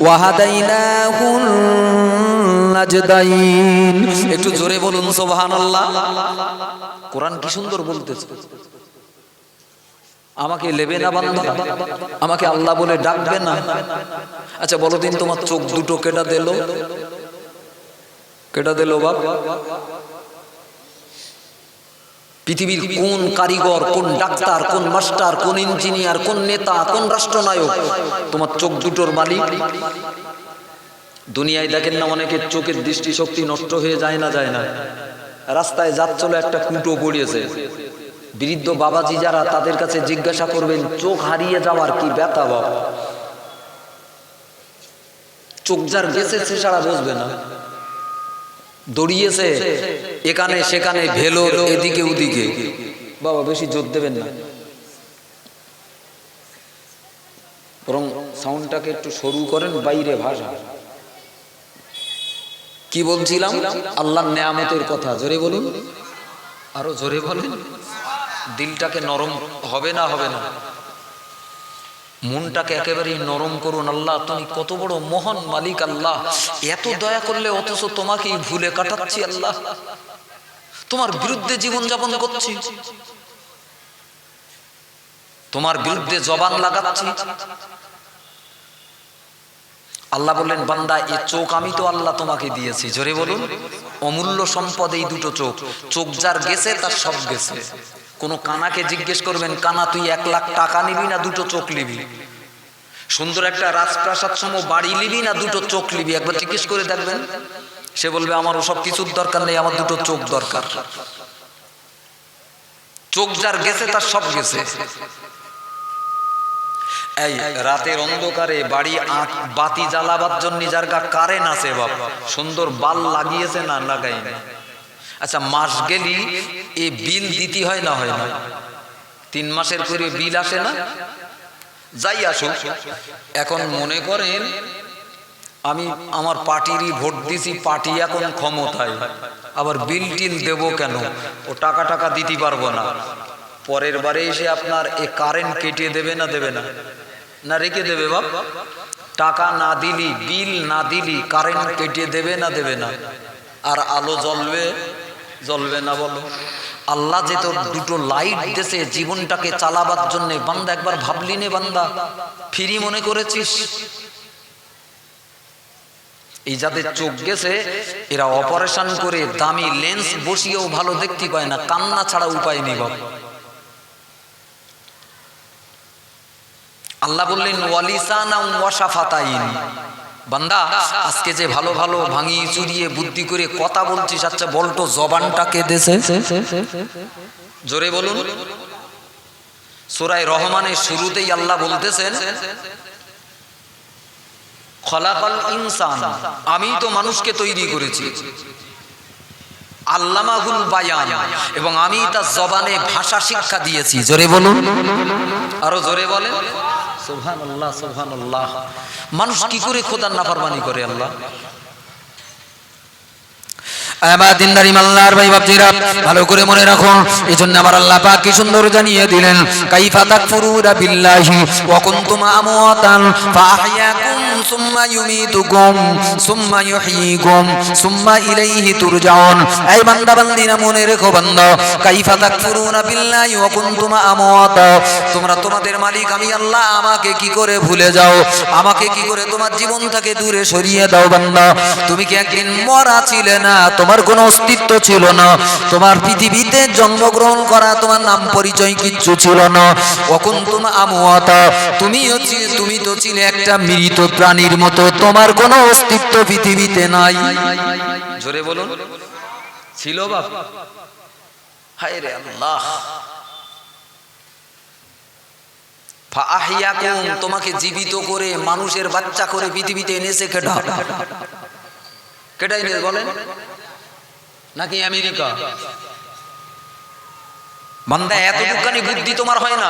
ওয়া হাদাইনাহুন নাজদাইন। একটু জোরে বলুন সুবহানাল্লাহ। কোরআন কি সুন্দর বলতেছে। আমাকে নেবে না বান্দা, আমাকে আল্লাহ বলে ডাকবে না। আচ্ছা বলো দিন, তোমার চোখ দুটো কেটা দিল? কেটা দিল বাপ? পৃথিবীর কোন কারিগর, কোন ডাক্তার, কোন মাস্টার, কোন ইঞ্জিনিয়ার, কোন নেতা, কোন রাষ্ট্রনায়ক তোমার চোখ দুটোর মালিক? দুনিয়ায় দেখেন না অনেকের চোখের দৃষ্টিশক্তি নষ্ট হয়ে যায় না? যায় না? রাস্তায় যাচ্ছিল, একটা কুটো পড়িয়েছে, বৃদ্ধ বাবাজি যারা, তাদের কাছে জিজ্ঞাসা করবেন চোখ হারিয়ে যাওয়ার কি ব্যথা বাবা। চোখ যার গেছে সে সারা বুঝবে না। দৌড়িয়েছে এখানে সেখানে, ভেলোর এদিকে ওদিকে, বাবা বেশি জোর দেবেন না, বরং সাউন্ডটাকে একটু সরু করেন, বাইরে ভাষা। কি বলছিলাম? আল্লাহর নেয়ামতের কথা। জোরে বলুন, আরো জোরে বলেন। দিলটাকে নরম হবে না? হবে না? মনটাকে একেবারেই নরম করুন। আল্লাহ তুমি কত বড় মহান মালিক। আল্লাহ এত দয়া করলে অথচ তোমাকেই ভুলে কাটাচ্ছি। আল্লাহ তোমার বিরুদ্ধে জীবন যাপন করছি, তোমার বিরুদ্ধে জবান লাগাচ্ছি। আল্লাহ বললেন বান্দা এই চোখ আমি তো আল্লাহ তোমাকে দিয়েছি। জোরে বলুন, অমূল্য সম্পদ এই দুটো চোখ। চোখ যার গেছে তার সব গেছে। কোন কানাকে জিজ্ঞেস করবেন, কানা তুই 1 লাখ টাকা নিবি না দুটো চোখ নিবি? সুন্দর একটা রাজপ্রাসাদ সম বাড়ি নিবি না দুটো চোখ নিবি? একবার জিজ্ঞেস করে দেখবেন। সে বলবে আমার ওসব কিছুর দরকার নেই, আমার দুটো চোখ দরকার। চোখ যার গেছে তার সব গেছে। এই রাতের অন্ধকারে বাড়ি বাতি জ্বালাবার জন্য যার গা কারেন্ট আছে বাবা, সুন্দর বাল লাগিয়েছে না লাগাইনি? আচ্ছা মাস গেলি এ বিল দিতে হয় না? হয় না? 3 মাসের করে বিল আসে না? যাই আসুক, এখন মনে করেন আমি আমার পার্টিরই ভোট দিছি, পার্টি এখন ক্ষমতায়, আবার বিল টিল দেবো কেন? ও টাকা দিতে পারবো না। পরের বারে এসে আপনার এ কারেন্ট কেটে দেবে না? দেবে না? না রেখে দেবে বাপ? টাকা না দিলি, বিল না দিলি কারেন্ট কেটে দেবে না? দেবে না? আর আলো জ্বলবে? জ্বলবে না? বলো। আল্লাহ যে তোর দুটো লাইট দেশে জীবনটাকে চালাবার জন্য, বান্দা একবার ভাবলি নে বান্দা, ফ্রি মনে করেছিস? এই যাদের চোখ গেছে এরা অপারেশন করে দামি লেন্স বসিয়েও ভালো দেখতে পায় না, কান্না ছাড়া উপায় নেই বাবা। আল্লাহ বললেন ওয়ালিসানান ওয়া শাফাতাইন। বান্দা আজকে যে ভালো ভালো ভাঙিয়ে চুরিয়ে বুদ্ধি করে কথা বলছিস, আচ্ছা বলতো জবানটাকে দেশে? জোরে বলুন। সূরা রহমানের শুরুতেই আল্লাহ বলতেছেন খলাকাল ইনসান, আমি তো মানুষকে তৈরি করেছি, আল্লামাহুল বায়ান, এবং আমি তার জবানে ভাষা শিক্ষা দিয়েছি। জোরে বলুন, আরো জোরে বলেন সুবহানাল্লাহ সুবহানাল্লাহ। মানুষ কি করে খোদার নাফরমানি করে? আল্লাহ আমার দিনদার ইমানদার ভাই বাপজিরা ভালো করে মনে রাখুন। এজন্য আমার আল্লাহ পাক কি সুন্দর জানিয়ে দিলেন, কাইফা তাকফুরুনা বিল্লাহি ওয়া কুনতুম আমওয়াতান ফাআহইয়াকুম সুম্মা ইউমীতুকুম সুম্মা ইউহয়ীকুম সুম্মা ইলাইহি তুরজাউন। এই বান্দা বান্দিরা মনে রেখো বান্দা, কাইফা তাকফুরুনা বিল্লাহি ওয়া কুনতুম আমওয়াতা, তোমরা তোমাদের মালিক আমি আল্লাহ আমাকে কি করে ভুলে যাও? আমাকে কি করে তোমার জীবন থেকে দূরে সরিয়ে দাও? বান্দা তুমি কি একদিন মরা ছিলে না? তোমার কোনো অস্তিত্ব ছিল না, তোমার পৃথিবীতে জন্মগ্রহণ করা তোমার নাম পরিচয় কিচ্ছু ছিল না। ওয়াকুনতুম আমওয়াতা, তুমি তো ছিলে একটা মৃত প্রাণীর মতো, তোমার কোনো অস্তিত্ব পৃথিবীতে নাই। জোরে বলুন, ছিল বাপ? হায় রে আল্লাহ। ফাআহইয়াকুম, তোমাকে জীবিত করে মানুষের বাচ্চা করে পৃথিবীতে এনেছে কেডা? কেডা এনেছে বলেন? নাকি আমেরিকা? বান্দা এতটুকুনি বুদ্ধি তোমার হয় না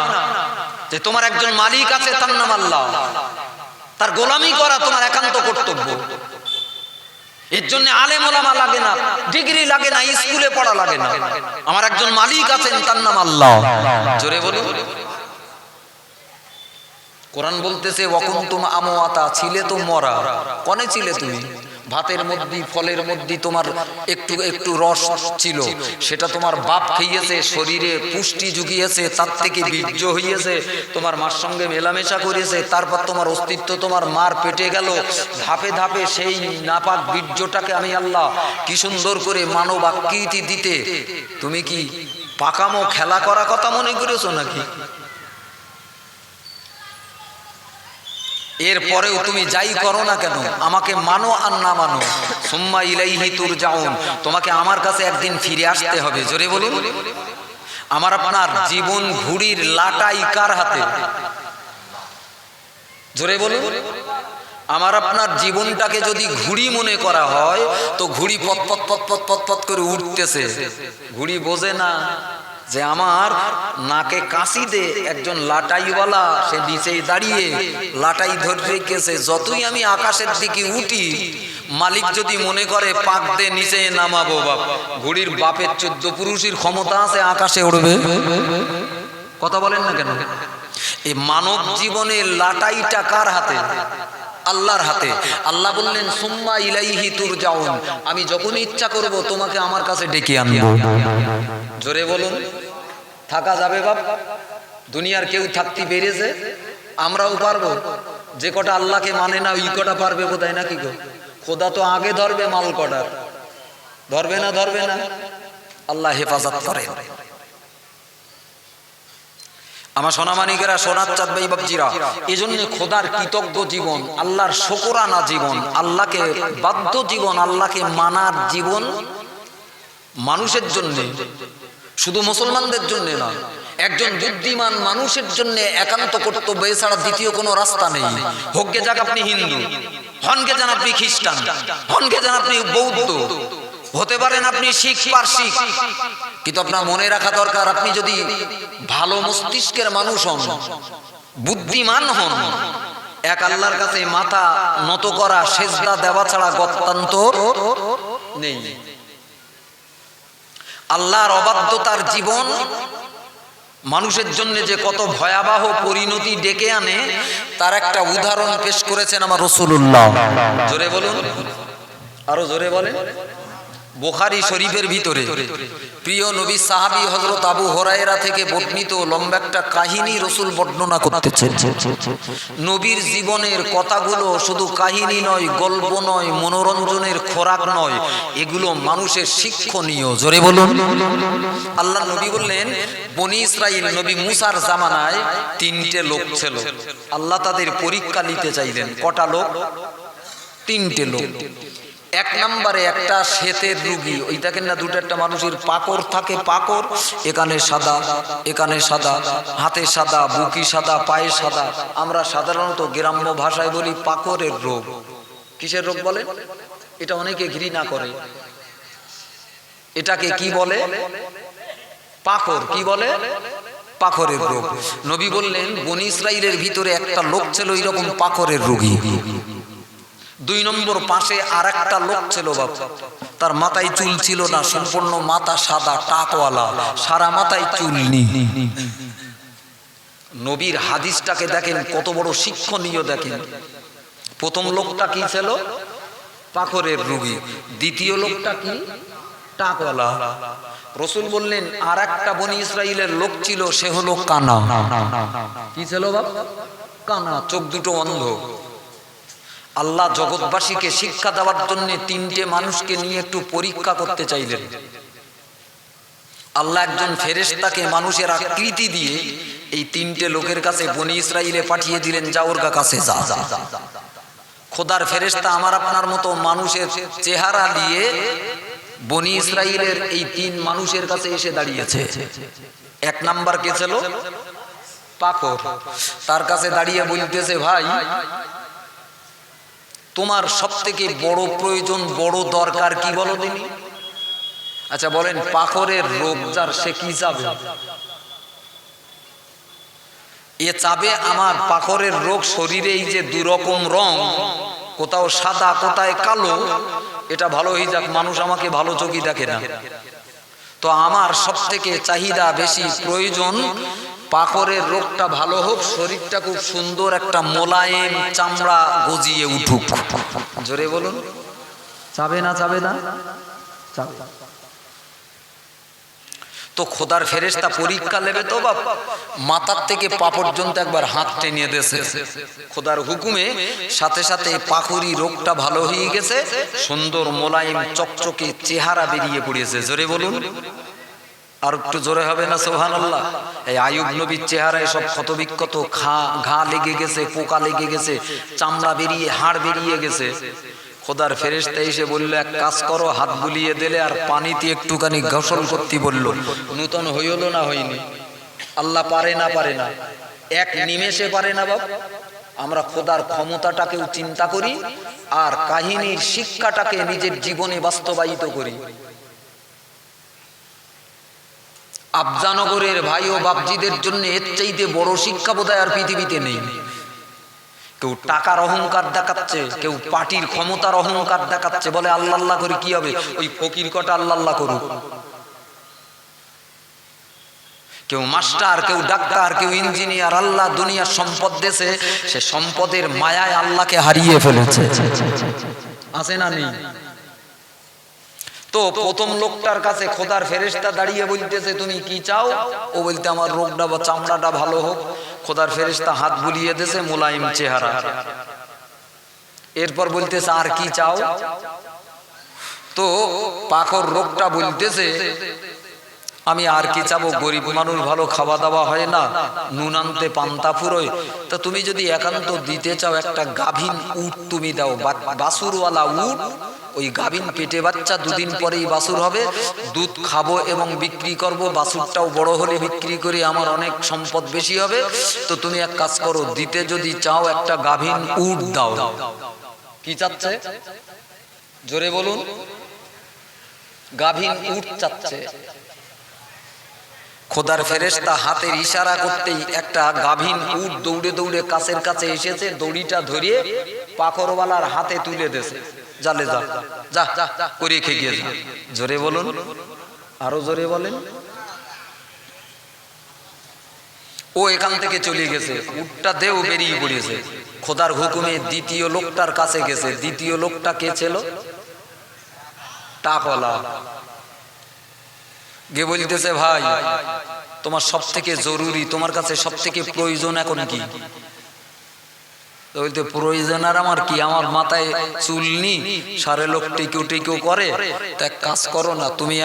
যে তোমার একজন মালিক আছে, তার নাম আল্লাহ, তার গোলামি করা তোমার একান্ত কর্তব্য। এর জন্য আলেম ওলামা লাগে না, ডিগ্রি ডিগ্রি লাগে না, স্কুলে পড়া লাগে না, আমার একজন মালিক আছেন, তার নাম আল্লাহ। জোরে বলুন। কোরআন বলতেছে ওয়াকুনতুম আমওয়াতা, ছিলে তো মরা। কোনে ছিলে তুমি? ভাতের মধ্যে ফলের মধ্যে তোমার একটু একটু রস ছিল, সেটা তোমার বাপ খেয়েছে, শরীরে পুষ্টি জুগিয়েছে, তার থেকে বীর্য হইয়েছে, তোমার মার সঙ্গে মেলামেশা করেছে, তারপর তোমার অস্তিত্ব তোমার মার পেটে গেল। ধাপে ধাপে সেই নাপাক বীর্যটাকে আমি আল্লাহ কি সুন্দর করে মানব আকৃতি দিতে, তুমি কি পাকামো খেলা করা কথা মনে করেছো নাকি? এরপরেও তুমি যাই করো না কেন, আমাকে মানো আর না মানো, সুম্মা ইলাইহি তুরজাউন, তোমাকে আমার কাছে একদিন ফিরে আসতে হবে। জোরে বলুন। আমার আপনার জীবন ঘুড়ির লাটাই কার হাতে? জোরে বলুন। আমার আপনার জীবনটাকে যদি ঘুড়ি মনে করা হয়, তো ঘুড়ি পথ পথ পথ পথ পথ পথ করে উঠতেছে। ঘুড়ি বোঝে না যে আমার নাকে কাশি দে একজন লাটাইওয়ালা, সে নিচেই দাঁড়িয়ে লাটাই ধরে রেখেছে। যতই আমি আকাশের দিকে উঠি, মালিক যদি মনে করে পাক দে নিচে নামাবো, বাপ ঘুড়ির বাপের 14 পুরুষের ক্ষমতা আছে, আকাশে উড়বে। কথা বলেন না কেন? এই মানব জীবনের লাটাইটা কার হাতে? আল্লাহর হাতে। আল্লাহ বললেন সুম্মা ইলাইহি তুরজাউন, আমি যখন ইচ্ছা করব তোমাকে আমার কাছে ডেকে আনবো। জোরে বলুন। থাকা যাবে বাপ? দুনিয়ার কেউ থাকতে পেরেছে? আমরাও পারবো? যে কটা আল্লাহকে মানে না ওই কটা পারবে বোধহয়, নাকি গো? খোদা তো আগে ধরবে মাল কটার, ধরবে না? ধরবে না? আল্লাহ হেফাজত করে। আমার সোনামানিকেরা, সোনার চাঁদ ভাই বাবজিরা, এই জন্য খোদার কৃতজ্ঞ জীবন, আল্লাহর শুকরানা জীবন, আল্লাহকে বাধ্য জীবন, আল্লাহকে মানার জীবন মানুষের জন্য, শুধু মুসলমানদের জন্য নয়, একজন বুদ্ধিমান মানুষের জন্য একান্ত কর্তব্য, এছাড়া দ্বিতীয় কোনো রাস্তা নেই। হোকগে যাক আপনি হিন্দু, হনকে যান আপনি খ্রিস্টান, হনকে যান আপনি বৌদ্ধ, হতে পারেন আপনি শিখ পারসিক, কিন্তু আপনার মনে রাখা দরকার, আপনি যদি ভালো মস্তিষ্কের মানুষ হন, বুদ্ধিমান হন, এক আল্লাহর কাছে মাথা নত করা, সেজদা দেওয়া ছাড়া গত্যন্তর নেই। আল্লাহর অবাধ্যতার জীবন মানুষের জন্য যে কত ভয়াবহ পরিণতি ডেকে আনে, তার একটা উদাহরণ পেশ করেছেন আমার রাসূলুল্লাহ। জোরে বলুন, আরো জোরে বলেন। বুখারী শরীফের ভিতরে প্রিয় নবী সাহাবী হযরত আবু হুরায়রা থেকে বর্ণিত লম্বা একটা কাহিনী রাসূল বর্ণনা করতেছেন। নবীর জীবনের কথাগুলো শুধু কাহিনী নয়, গল্প নয়, মনোরঞ্জনের খোরাক নয়, এগুলো মানুষের শিক্ষণীয়। জোরে বলুন। আল্লাহ নবী বললেন, বনি ইসরাইল নবী মুসার জামানায় 3টে লোক ছিল। আল্লাহ তাদের পরীক্ষা নিতে চাইলেন। কটা লোক? 3টে লোক। এক নম্বরে একটা শ্বেতের রোগী, ওই দেখেন না দুটো একটা মানুষের পাকর থাকে, পাকর এখানে সাদা, এখানে সাদা, হাতে সাদা, বুকি সাদা, পায়ে সাদা। আমরা সাধারণত গ্রাম্য ভাষায় বলি পাকরের রোগ। কিসের রোগ বলে? এটা অনেকে ঘৃণা করে। এটাকে কি বলে? পাকর। কি বলে? পাকরের রোগ। নবী বললেন, বনি ইসরাইলের ভিতরে একটা লোক ছিল এরকম পাকরের রোগী। 2 নম্বর পাশে আর একটা লোক ছিল, বাবা তার মাথায় চুল ছিল না, সম্পূর্ণ মাথা সাদা, টাকওয়ালা, সারা মাথায় চুল নেই। নবীর হাদিসটাকে দেখেন কত বড় শিক্ষণীয়। দেখেন, প্রথম লোকটা কি ছিল? পাকরের রোগী। দ্বিতীয় লোকটা কি? টাকওয়ালা। রাসূল বললেন, আর একটা বনি ইসরাইলের লোক ছিল, সে হলো কানা। কি ছিল বাবা? কানা, চোখ দুটো অন্ধ। আল্লাহ জগৎবাসীকে শিক্ষা দেওয়ার জন্য 3টে মানুষকে নিয়ে একটু পরীক্ষা করতে চাইলেন। আল্লাহ একজন ফেরেশতাকে মানুষের আকৃতি দিয়ে এই 3টে লোকের কাছে বনি ইসরাইলে পাঠিয়ে দিলেন, যা ওর কাছে যা। খোদার ফেরেশতা আমার আপনার মতো মানুষের চেহারা দিয়ে বনি ইসরাইলের এই 3 মানুষের কাছে এসে দাঁড়িয়েছে। এক নাম্বার কে ছিল? পাকর। তার কাছে দাঁড়িয়ে বলতেছে, ভাই তোমার সবথেকে বড় প্রয়োজন, বড় দরকার কি বলো দিনি? আচ্ছা বলেন, পাকরের রোগ যার, সে কি চাবে? এ চাবে আমার পাকরের রোগ, শরীরে এই যে 2 রকম রং, কোথাও সাদা কোথায় কালো, এটা ভালো হয়ে যাক, মানুষ আমাকে ভালো চোখই দেখে না। তো আমার সব থেকে চাহিদা বেশি, প্রয়োজন পাকড়ের রোগটা ভালো হোক, শরীরটা খুব সুন্দর একটা মোলায়েম চামড়া গজিয়ে উঠুক। জোরে বলুন, চাবে না? চাবে না? চাবে। তো খোদার ফেরেশতা পরীক্ষা নেবে তো বাপ, মাথার থেকে পা পর্যন্ত একবার হাত টেনে দিয়েছে খোদার হুকুমে, সাথে সাথে পাখুরি রোগটা ভালো হয়ে গেছে, সুন্দর মোলায়েম চকচকে চেহারা বেরিয়ে পড়েছে। জোরে বলুন, আর একটু জোরে হবে না সুবহানাল্লাহ? এই আইয়ুব নবীর চেহারায় সব ক্ষতবিক্ষত, ঘা লেগে গেছে, পোকা লেগে গেছে, চামড়া বেরিয়ে, হাড় বেরিয়ে গেছে। খোদার ফেরেশতা এসে বলল, এক কাজ করো, হাত বুলিয়ে দিলে আর পানিতে একটুখানি গোসল করতে বলল। নূতন হইল না হয়নি? আল্লাহ পারে না? পারে না? এক নিমেষে পারে না বাপ? আমরা খোদার ক্ষমতাটাকেও চিন্তা করি আর কাহিনীর শিক্ষাটাকে নিজের জীবনে বাস্তবায়িত করি। আফজানগরের ভাই ও বাপজিদের জন্য এর চাইতে বড় শিক্ষা বোধহয় আর পৃথিবীতে নেই। কেউ টাকার অহংকার দেখাচ্ছে, কেউ পার্টির ক্ষমতার অহংকার দেখাচ্ছে, বলে আল্লাহ আল্লাহ করে কি হবে, ওই ফকির কটা আল্লাহ আল্লাহ করুক। কেউ মাস্টার, কেউ ডাক্তার, কেউ ইঞ্জিনিয়ার, আল্লাহ দুনিয়ার সম্পদ দেশে, সে সম্পদের মায়ায় আল্লাহকে হারিয়ে ফেলেছে। আছে না নেই? তো প্রথম লোকটার কাছে খোদার ফেরেশতা দাঁড়িয়ে বলতেছে, তুমি কি চাও? ও বলতে, আমার রোগটা বা চামড়াটা ভালো হোক। খোদার ফেরেশতা হাত বুলিয়ে দিয়েছে, মোলায়েম চেহারা। এরপর বলতেছে, আর কি চাও? তো পাকর রোগটা বলতেছে, আমি আর কি চাবো, গরিব মানুষ, ভালো খাওয়া দাওয়া হয় না, নুন আনতে পান্তা ফুরোয়, তা তুমি যদি একান্ত দিতে চাও, একটা গাভীন উট তুমি দাও, বাছুরওয়ালা উট। ওই গাভীন পেটে বাচ্চা, দুদিন পরেই বাছুর হবে, দুধ খাবো এবং বিক্রি করব, বাছুরটাও বড় হলে বিক্রি করে আমার অনেক সম্পদ বেশি হবে। তো তুমি এক কাজ করো, দিতে যদি চাও একটা গাভীন উট দাও। কি চাচ্ছে? জোরে বলুন। গাভীন উট চাচ্ছে। খোদার ফেরেশতা হাতের ইশারা করতেই একটা গাভীন উট দৌড়ে দৌড়ে কাছের কাছে এসেছে, দড়িটা ধরিয়ে পাকড়ওয়ালার হাতে তুলে দিয়েছে। জালে যা যা যা করে খেয়ে গিয়ে যা। জোরে বলুন, আরো জোরে বলেন। ও এখান থেকে চলে গেছে, উটটা দেও বেরিয়ে পড়েছে। খোদার হুকুমে দ্বিতীয় লোকটার কাছে গেছে। দ্বিতীয় লোকটা কে ছিল? টাকওয়ালা। গে বলতেছে, ভাই তোমার সব থেকে জরুরি, তোমার কাছে সব থেকে প্রয়োজন এখন কি? বলতে, প্রয়োজন আর আমার কি, আমার মাথায় চুল নি, সারে লোক টিকেও টিকেও করে, তা এক কাজ করো না, তুমি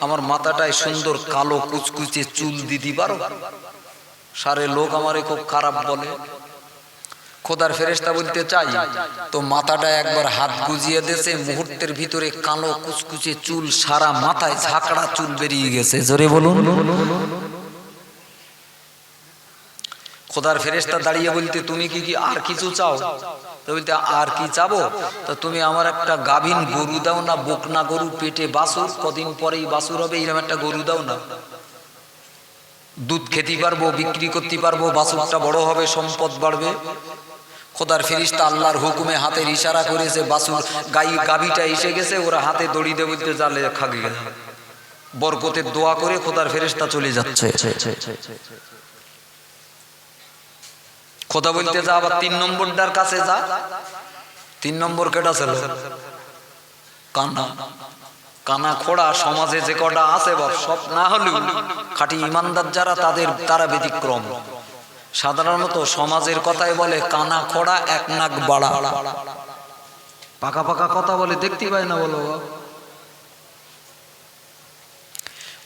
আমার মাথাটায় সুন্দর কালো কুচকুচে চুল দিতে পারো? সারে লোক আমারে খুব খারাপ বলে। খোদার ফেরেশতা বলতে, চাই। তো মাথাটা একবার হাত গুজিয়ে দিয়েছে, মুহূর্তের ভিতরে কালো কুচকুচে চুল, সারা মাথায় ঝাঁকড়া চুল বেরিয়ে গেছে। জোরে বলুন। খোদার ফেরেশতা দাঁড়িয়ে বলতে, তুমি কি কি আর কিছু চাও? তো বলতে, আর কি চাবো? তো তুমি আমার একটা গাভীন গরু দাও না, বকনা গরু, পেটে বাছুর, কদিন পরেই বাছুর হবে, এরকম একটা গরু দাও না। দুধ খেতে পারবো, বিক্রি করতে পারবো, বাছুরটা বড় হবে, সম্পদ বাড়বে। খোদার ফেরেশতা আল্লাহর হুকুমে হাতের ইশারা করেছে, বাছুর গাভীটা এসে গেছে, ওরা হাতে দড়ি দিয়ে বলতে, জালে খাগে গেছে। বরকতের দোয়া করে খোদার ফেরেশতা চলে যাচ্ছে। খোদা বলতে, যা আবার 3 নম্বরটার কাছে যা। 3 নম্বর কেটা ছিল? কানা। কানা খোড়া সমাজে যে কটা আছে বাপ, সব না হলেও খাঁটি ইমানদার যারা, তারা ব্যতিক্রম। সাধারণত সমাজের কথাই বলে কানা খোড়া, এক নাক বাড়া। পাকা পাকা কথা বলে, দেখতে পাই না বলো।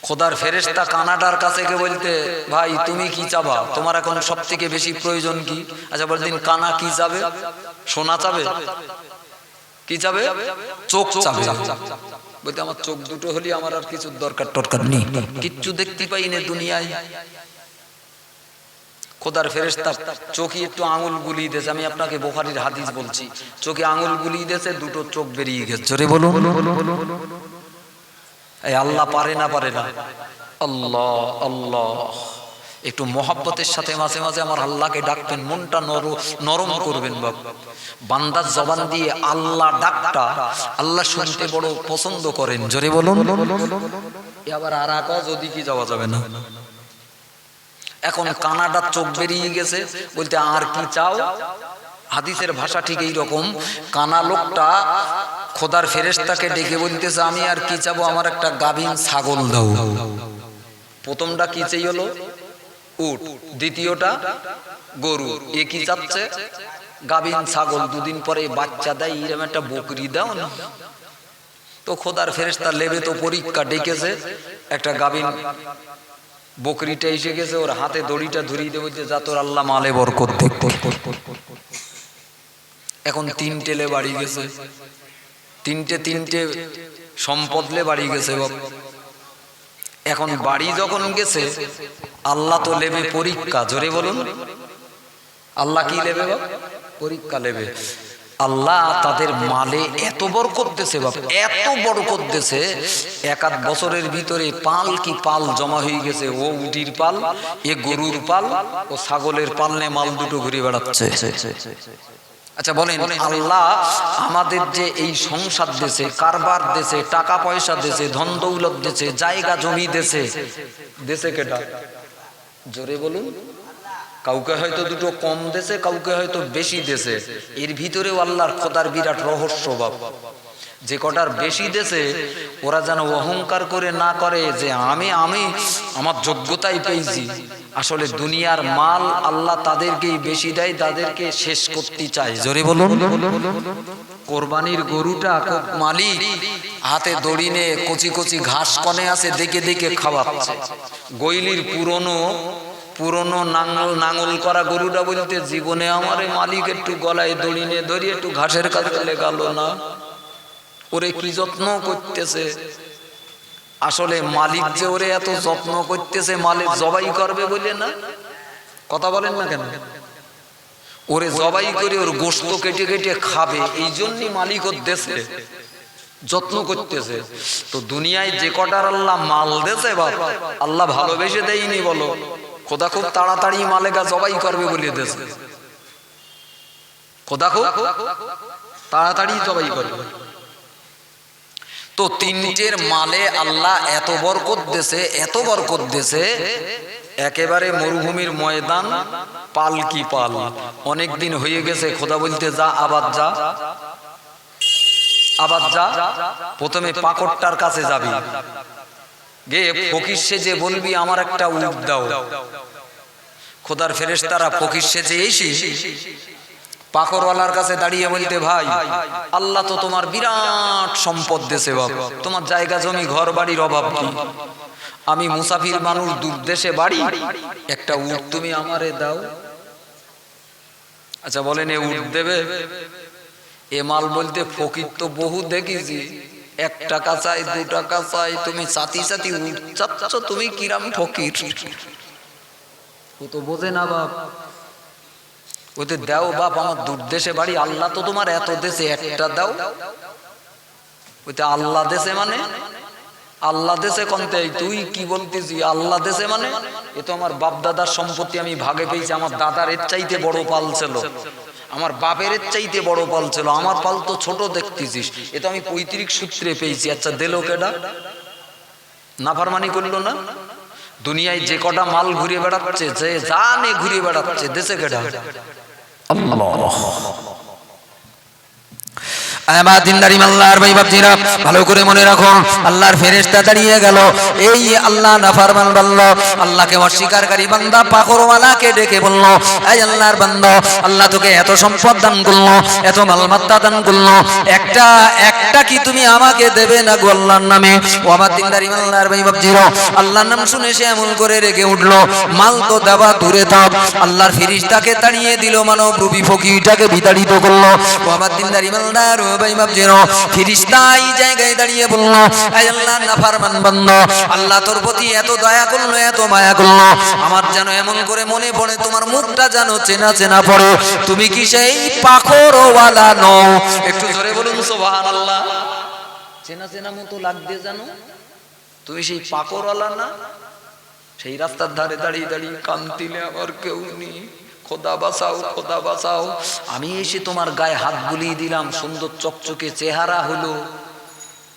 খোদার ফেরেশতা কানাডার কাছে কে বলতে, ভাই তুমি কি চাবা, তোমার এখন সব থেকে বেশি প্রয়োজন কি? আচ্ছা বলদিন, কানা কি চাবে? সোনা চাবে? কি চাবে? চোখ চাবে। বলতে, আমার চোখ দুটো হলে আমার আর কিছু দরকার টরকার নেই, কিচ্ছু দেখতে পাই না দুনিয়ায়। খোদার ফেরেশতা চোখে একটু আঙুল গুলিয়ে দিয়েছে, আমি আপনাকে বুখারীর হাদিস বলছি, চোখে আঙুল গুলিয়ে দিয়েছে, দুটো চোখ বেরিয়ে গেছে। জোরে বলুন। এই আল্লাহ পারে না? পারে না? আল্লাহ আল্লাহ। একটু মহব্বতের সাথে মাঝে মাঝে আমার আল্লাহকে ডাকবেন, মনটা নরম করবেন। বান্দার জবান দিয়ে আল্লাহ ডাকটা আল্লাহ শুনতে বড় পছন্দ করেন। জোরে বলুন। আবার আর যদি কি যাওয়া যাবে না। এখন কানাডার চোখ বেরিয়ে গেছে, বলতে আর কি চাও। হাদিসের ভাষা ঠিক এই রকম। কানা লোকটা খোদার ফেরেশতাকে ডেকে বলতেছে, আমি আর কি চাবো, আমার একটা গাভীন ছাগল দাও। প্রথমটা কি চাই হলো উট, দ্বিতীয়টা গরু, এ কি চাচ্ছে গাভীন ছাগল। দুদিন পরে বাচ্চা দেয়, এরকম একটা বকরি দাও না। তো খোদার ফেরেশতা লেবে তো পরীক্ষা ডেকেছে, একটা গাভীন বকরিটা এসে গেছে, ওর হাতে দড়িটা ধরিয়ে দেবে, যা তোর আল্লাহ মালে বরকত দেখ। এখন তিনটেলে বাড়ি গেছে, তিনটে সম্পদলে বাড়ি গেছে। এখন বাড়ি যখন গেছে, আল্লাহ তো লেবে পরীক্ষা। জোরে বলুন, আল্লাহ কি লেবে পরীক্ষা লেবে। আল্লাহ তাদের মালে এত বরকত দিয়েছে বাপ, এত বরকত দিয়েছে, এক আধ বছরের ভিতরে পাল কি পাল জমা হয়ে গেছে। ও উটির পাল, এ গরুর পাল, ও ছাগলের পাল নিয়ে মাল দুটো ঘুরে বেড়াচ্ছে। আচ্ছা বলেন, আল্লাহ আমাদের যে এই সংসার দেশে, কারবার দেশে, টাকা পয়সা দেশে, ধন দৌলত দেশে, জায়গা জমি দেশে, দেশে কেটা? জোরে বলুন। কাউকে হয়তো দুটো কম দেশে, কাউকে হয়তো বেশি দেশে। এর ভিতরেও আল্লাহর খোদার বিরাট রহস্য বাপ। যে কটার বেশি দেশে, ওরা যেন অহংকার করে না করে যে আমি আমার যোগ্যতাই পেয়েছি। আসলে দুনিয়ার মাল আল্লাহ তাদেরকেই বেশি দেয়, তাদেরকে শেষ করতে চায়। জোরে বলুন। কোরবানির গরুটা খুব মালিক হাতে দড়ি নে কচি কচি ঘাস কনে আছে, দেখে দেখে খাওয়াচ্ছে। গৈলির পুরনো নাঙল করা গরুটা বলতে, জীবনে আমার মালিক একটু গলায় দড়ি নে ধরিয়ে একটু ঘাসের কাছে গেল না, ওরে কি যত্ন করতেছে। আসলে মালিক যে ওরে এত যত্ন করতেছে, মালিক জবাই করবে বলে না। কথা বলেন না কেন? ওরে জবাই করে ওর গোশত কেটে কেটে খাবে, এই জন্যই মালিক ওর দেশে যত্ন করতেছে। তো দুনিয়ায় যে কটার আল্লাহ মাল দেছে বাপ, আল্লাহ ভালোবেসে দেয়নি বলো। খোদা খুব তাড়াতাড়ি মালেকা জবাই করবে বলে দেশে, খোদা খুব তাড়াতাড়ি জবাই করবে। তো তিনটের মালে আল্লাহ এত বরকত দেছে, এত বরকত দেছে, একেবারে মরুভূমির ময়দান, পাল কি পাল। অনেক দিন হয়ে গেছে, খোদা বলতে যা আবার যা, আবার যা। প্রথমে পাকড়টার কাছে যাবি, গে ফকির সেজে বলবি আমার একটা উট দাও। খোদার ফেরেশতারা ফকির সেজে এসে পাকড়ওয়ালার কাছে দাঁড়িয়ে বলতে, ভাই আল্লাহ তো তোমার বিরাট সম্পদ দেশে বাবা, তোমার জায়গা জমি ঘর বাড়ির অভাব কি? আমি মুসাফির মানুষ, দূর দেশে বাড়ি, একটা উট তুমি আমারে দাও। আচ্ছা বলেন, এ উট দেবে? এ মাল বলতে ফকির তো বহু দেখেছি, 1 টাকা চাই, 2 টাকা চাই, তুমি চাতি চাতি উট চাচ্ছ, তুমি কিরাম ফকির। ও তো বোঝে না বাপ, ওতে দাও বাপ, আমার দূর দেশে বাড়ি, আল্লাহ তো তোমার এত দেশে, একটা দাও। ওইতে আল্লাহ দেশে মানে আল্লাহ দেশে কোনতে? তুই কি বলতেছি আল্লাহ দেশে মানে? এ তো আমার বাপ দাদার সম্পত্তি, আমি ভাগে পেয়েছি। আমার দাদার এর চাইতে বড় পাল ছিল, আমার বাপের এর চাইতে বড় পাল ছিল, আমার পাল তো ছোট দেখতেছিস। এ তো আমি পৈতৃক সূত্রে পেয়েছি। আচ্ছা দিল কেডা? নাফরমানি করলো না? দুনিয়ায় যে কটা মাল ঘুরে বেড়াচ্ছে, যে জানে ঘুরে বেড়াচ্ছে, দেশে কেডা? আল্লাহ। ভালো করে মনে রাখো, আল্লাহর ফেরেশতা দাঁড়িয়ে গেল। এই আল্লাহ নাফরমান বান্দা, আল্লাহকে অস্বীকারী বান্দা পাকড়ওয়ালাকে ডেকে বলল, এই আল্লাহর বান্দা, আল্লাহ তোকে এত সম্পদ দান করলো, এত মালমাত্তা দান করলো, একটা কি তুমি আমাকে দেবে না গো আল্লাহর নামে? ও আমার দিনদার ইমানদার ভাই বাপজিরা, আল্লাহর নাম শুনে সে এমন করে রেগে উঠলো, মাল তো দেওয়া দূরে থাক, আল্লাহর ফেরেশতাকে তাড়িয়ে দিল, মানব রূপী ফকিরটাকে বিতাড়িত করলো। ও আমার দিনদার ইমানদার ভাই বাপজিরা, ফেরেশতা এই জায়গায় দাঁড়িয়ে বলল, এই আল্লাহর নাফরমান বান্দা, আল্লাহ তোর প্রতি এত দয়া করলো, এত মায়া করলো, আমার যেন এমন করে মনে পড়ে, তোমার মুখটা যেন চেনা চেনা পড়ে। তুমি কি সেই পাকড়ওয়ালা নও? একটু জোরে বলুন সুবহানাল্লাহ। চেনা চেনা মতো লাগবে জানো? তুমি সেই পাকড়ওয়ালা না? সেই রাস্তার ধারে দাঁড়িয়ে দাঁড়িয়ে কান্দিলে আমার কেউ নেই, খোদা বাঁচাও, খোদা বাঁচাও। আমি এসে তোমার গায়ে হাত বুলিয়ে দিলাম, সুন্দর চকচকে চেহারা হলো।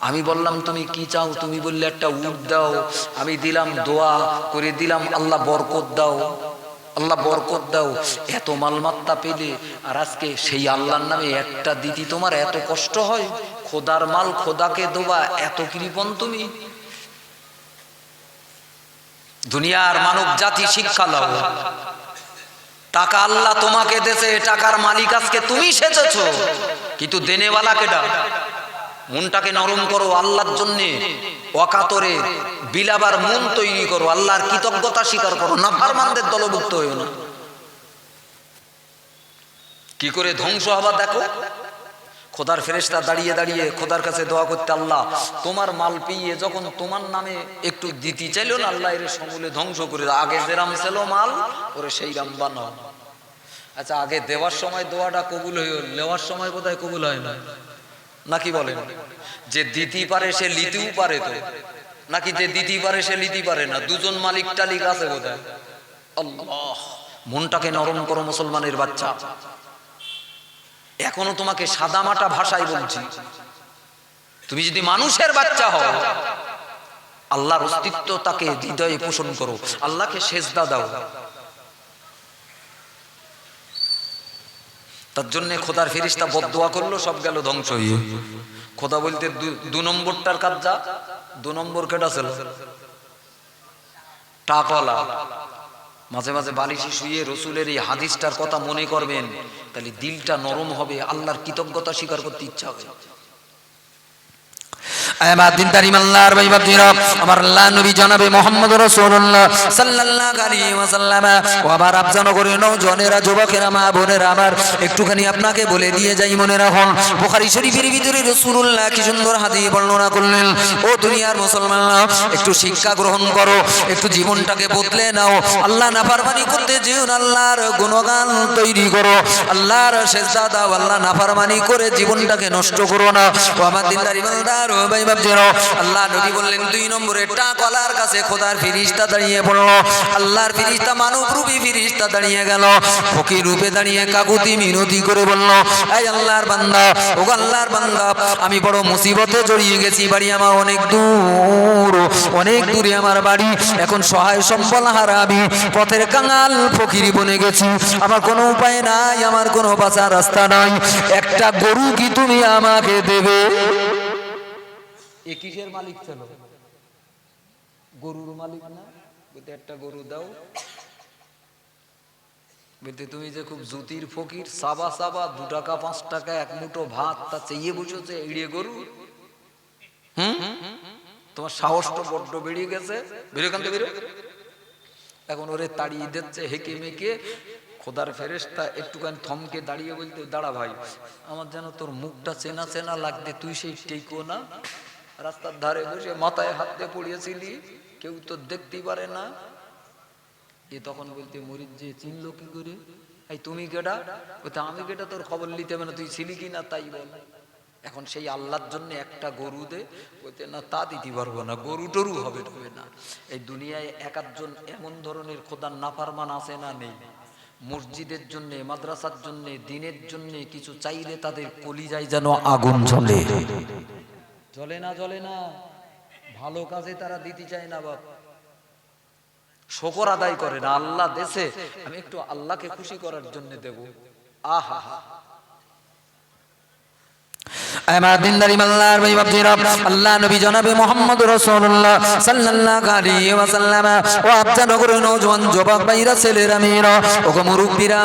আমি বললাম তুমি কি চাও, তুমি বললে একটা উট দাও। আমি দিলাম, দোয়া করে দিলাম, আল্লাহ বরকত দাও, আল্লাহ বরকত দাও। এত মালমাত্তা পেলে আর আজকে সেই আল্লাহর নামে একটা দিতি তোমার এত কষ্ট হয়? খোদার মাল খোদাকে দেবা, এত কৃপণ তুমি? দুনিয়ার মানব জাতি শিক্ষা লাও, টাকা আল্লাহ তোমাকে দেছে, টাকার মালিক আজকে তুমি সেজেছো, কিন্তু দেনেওয়ালা কেডা? মনটাকে নরম করো আল্লাহর জন্যে, অকাতরে বিলাবার মন তৈরি করো, আল্লাহর কৃতজ্ঞতা স্বীকার করো, নাফরমানদের দলভুক্ত হইও না। কি করে ধ্বংস হবা দেখো। খোদার ফেরেশতা দাঁড়িয়ে দাঁড়িয়ে খোদার কাছে দোয়া করতে, আল্লাহ তোমার মাল পেয়ে যখন তোমার নামে একটু দিতে চাইলো না, আল্লাহ এর সমূলে ধ্বংস করে দাও। আগে যেরাম ছিল মাল ওরে সেই রাম বানাও। আচ্ছা, আগে দেওয়ার সময় দোয়াটা কবুল হইল, নেওয়ার সময় বোধহয় কবুল হয় না, নাকি বলেন? যে দিতে পারে সে লিতেও পারে তো, নাকি যে দিতে পারে সে লিতে পারে না? দুজন মালিক টালিক আছে বোধহয়। আল্লাহ, মনটাকে নরম করো মুসলমানের বাচ্চা। এখনো তোমাকে সাদামাটা ভাষায় বলছি, তুমি যদি মানুষের বাচ্চা হও, আল্লাহর অস্তিত্ব তাকে হৃদয়ে পোষণ করো, আল্লাহকে সেজদা দাও। তার জন্য খোদার ফেরেশতা বদদোয়া করলো, সব গেল ধ্বংস হয়ে। খোদা বলতে দু নম্বরটার কাজ যা, দু নম্বর কেটা ছিল টাকওয়ালা। মাঝে মাঝে বালিশে শুয়ে রসুলের এই হাদিসটার কথা মনে করবেন, তাহলে দিলটা নরম হবে, আল্লাহর কৃতজ্ঞতা স্বীকার করতে ইচ্ছা হবে। আমার দিনদার ইমানদার ভাই বাপজিরা, আমার আল্লাহ নবী জনাবে মুহাম্মদ রাসূলুল্লাহ সাল্লাল্লাহু আলাইহি ওয়াসাল্লাম ও আবার আবজানো করে নওজনেরা, যুবকেরা, মা বোনেরা আমার, একটুখানি আপনাকে বলে দিয়ে যাই, মনে রাখুন বুখারী শরীফের ভিতরে রাসূলুল্লাহ কি সুন্দর হাদিস বর্ণনা করলেন। ও দুনিয়ার মুসলমানরা, একটু শিক্ষা গ্রহণ করো, একটু জীবনটাকে বদলে নাও। আল্লাহ নাফরমানি করতে যেও না, আল্লাহর গুণগান তৈরি করো, আল্লাহর সেজদা দাও, আল্লাহ নাফরমানি করে জীবনটাকে নষ্ট করো না। ও আমার দিনদার ইমানদার ভাই বাপজিরা, আল্লাহ নবী বললেন 2 নম্বরে টাকওয়ালার কাছে খোদার ফেরেশতা দাঁড়িয়ে পড়ল। আল্লাহর ফেরেশতা মানব রূপী ফেরেশতা দাঁড়িয়ে গেল, ফকির রূপে দাঁড়িয়ে কাকুতি মিনতি করে বলল, এই আল্লাহর বান্দা, ও আল্লাহর বান্দা, আমি বড় মুসিবতে জড়িয়ে গেছি, বাড়ি আমার অনেক দূর, অনেক দূরে আমার বাড়ি, এখন সহায় সম্বল হারা আমি পথের কাঙাল ফকিরি বনে গেছি, আমার কোনো উপায় নাই, আমার কোনো বাঁচার রাস্তা নাই, একটা গরু কি তুমি আমাকে দেবে? এ কিসের মালিক ছিল? গরুর মালিক না? বলতে একটা গরু দাও। বলতে তুমি যে খুব জুতির ফকির, সাবা সাবা 2 টাকা 5 টাকা এক মুঠো ভাত তা চেয়ে বসেছে, এড়িয়ে গরু? তোমার সাহসটা বড্ড বেরিয়ে গেছে, বেরিয়ে কানতে বেরো। এখন ওরে তাড়িয়ে দিচ্ছে হেঁকে মেকে। খোদার ফেরেশতা একটুখানি থমকে দাঁড়িয়ে বলতে, দাঁড়া ভাই, আমার যেন তোর মুখটা চেনা চেনা লাগতে, তুই সেই টেকো না? রাস্তার ধারে বসে মাথায় হাত দিয়ে পড়িয়েছিলি, কেউ তো দেখতেই পারে না। এ তখন বলতে, মরিদ যে চিনলো কি করে? এই তুমি কেডা? বলতে আমি কেডা, তোর খবর নিতে হবে না, তুই ছিলি কি না তাই বল। এখন সেই আল্লাহর জন্য একটা গরু দে। বলতে না, তা দিতে পারবো না, গরু টরু হবে না। এই দুনিয়ায় এক একজন এমন ধরনের খোদার নাফরমান আছে না নেই? মসজিদের জন্য, মাদ্রাসার জন্য, দিনের জন্য কিছু চাইলে তাদের কলিজায় যেন আগুন জ্বলে। জ্বলে না? জ্বলে না? ভালো কাজে তারা দিতে চায় না, বাপ শুকর আদায় করে না। আল্লাহ দেশে আমি একটু আল্লাহকে খুশি করার জন্য দেব। আহা, আমার দিনদার ইমানদার ভাই বাপজিরা, আল্লাহ নবী জনাবে মুহাম্মদ রাসূলুল্লাহ সাল্লাল্লাহু আলাইহি ওয়াসাল্লাম ও আপনারা করে নওজোয়ান যুবক ভাইরা, ছেলেরা, মেয়েরা, ও মুরব্বিরা,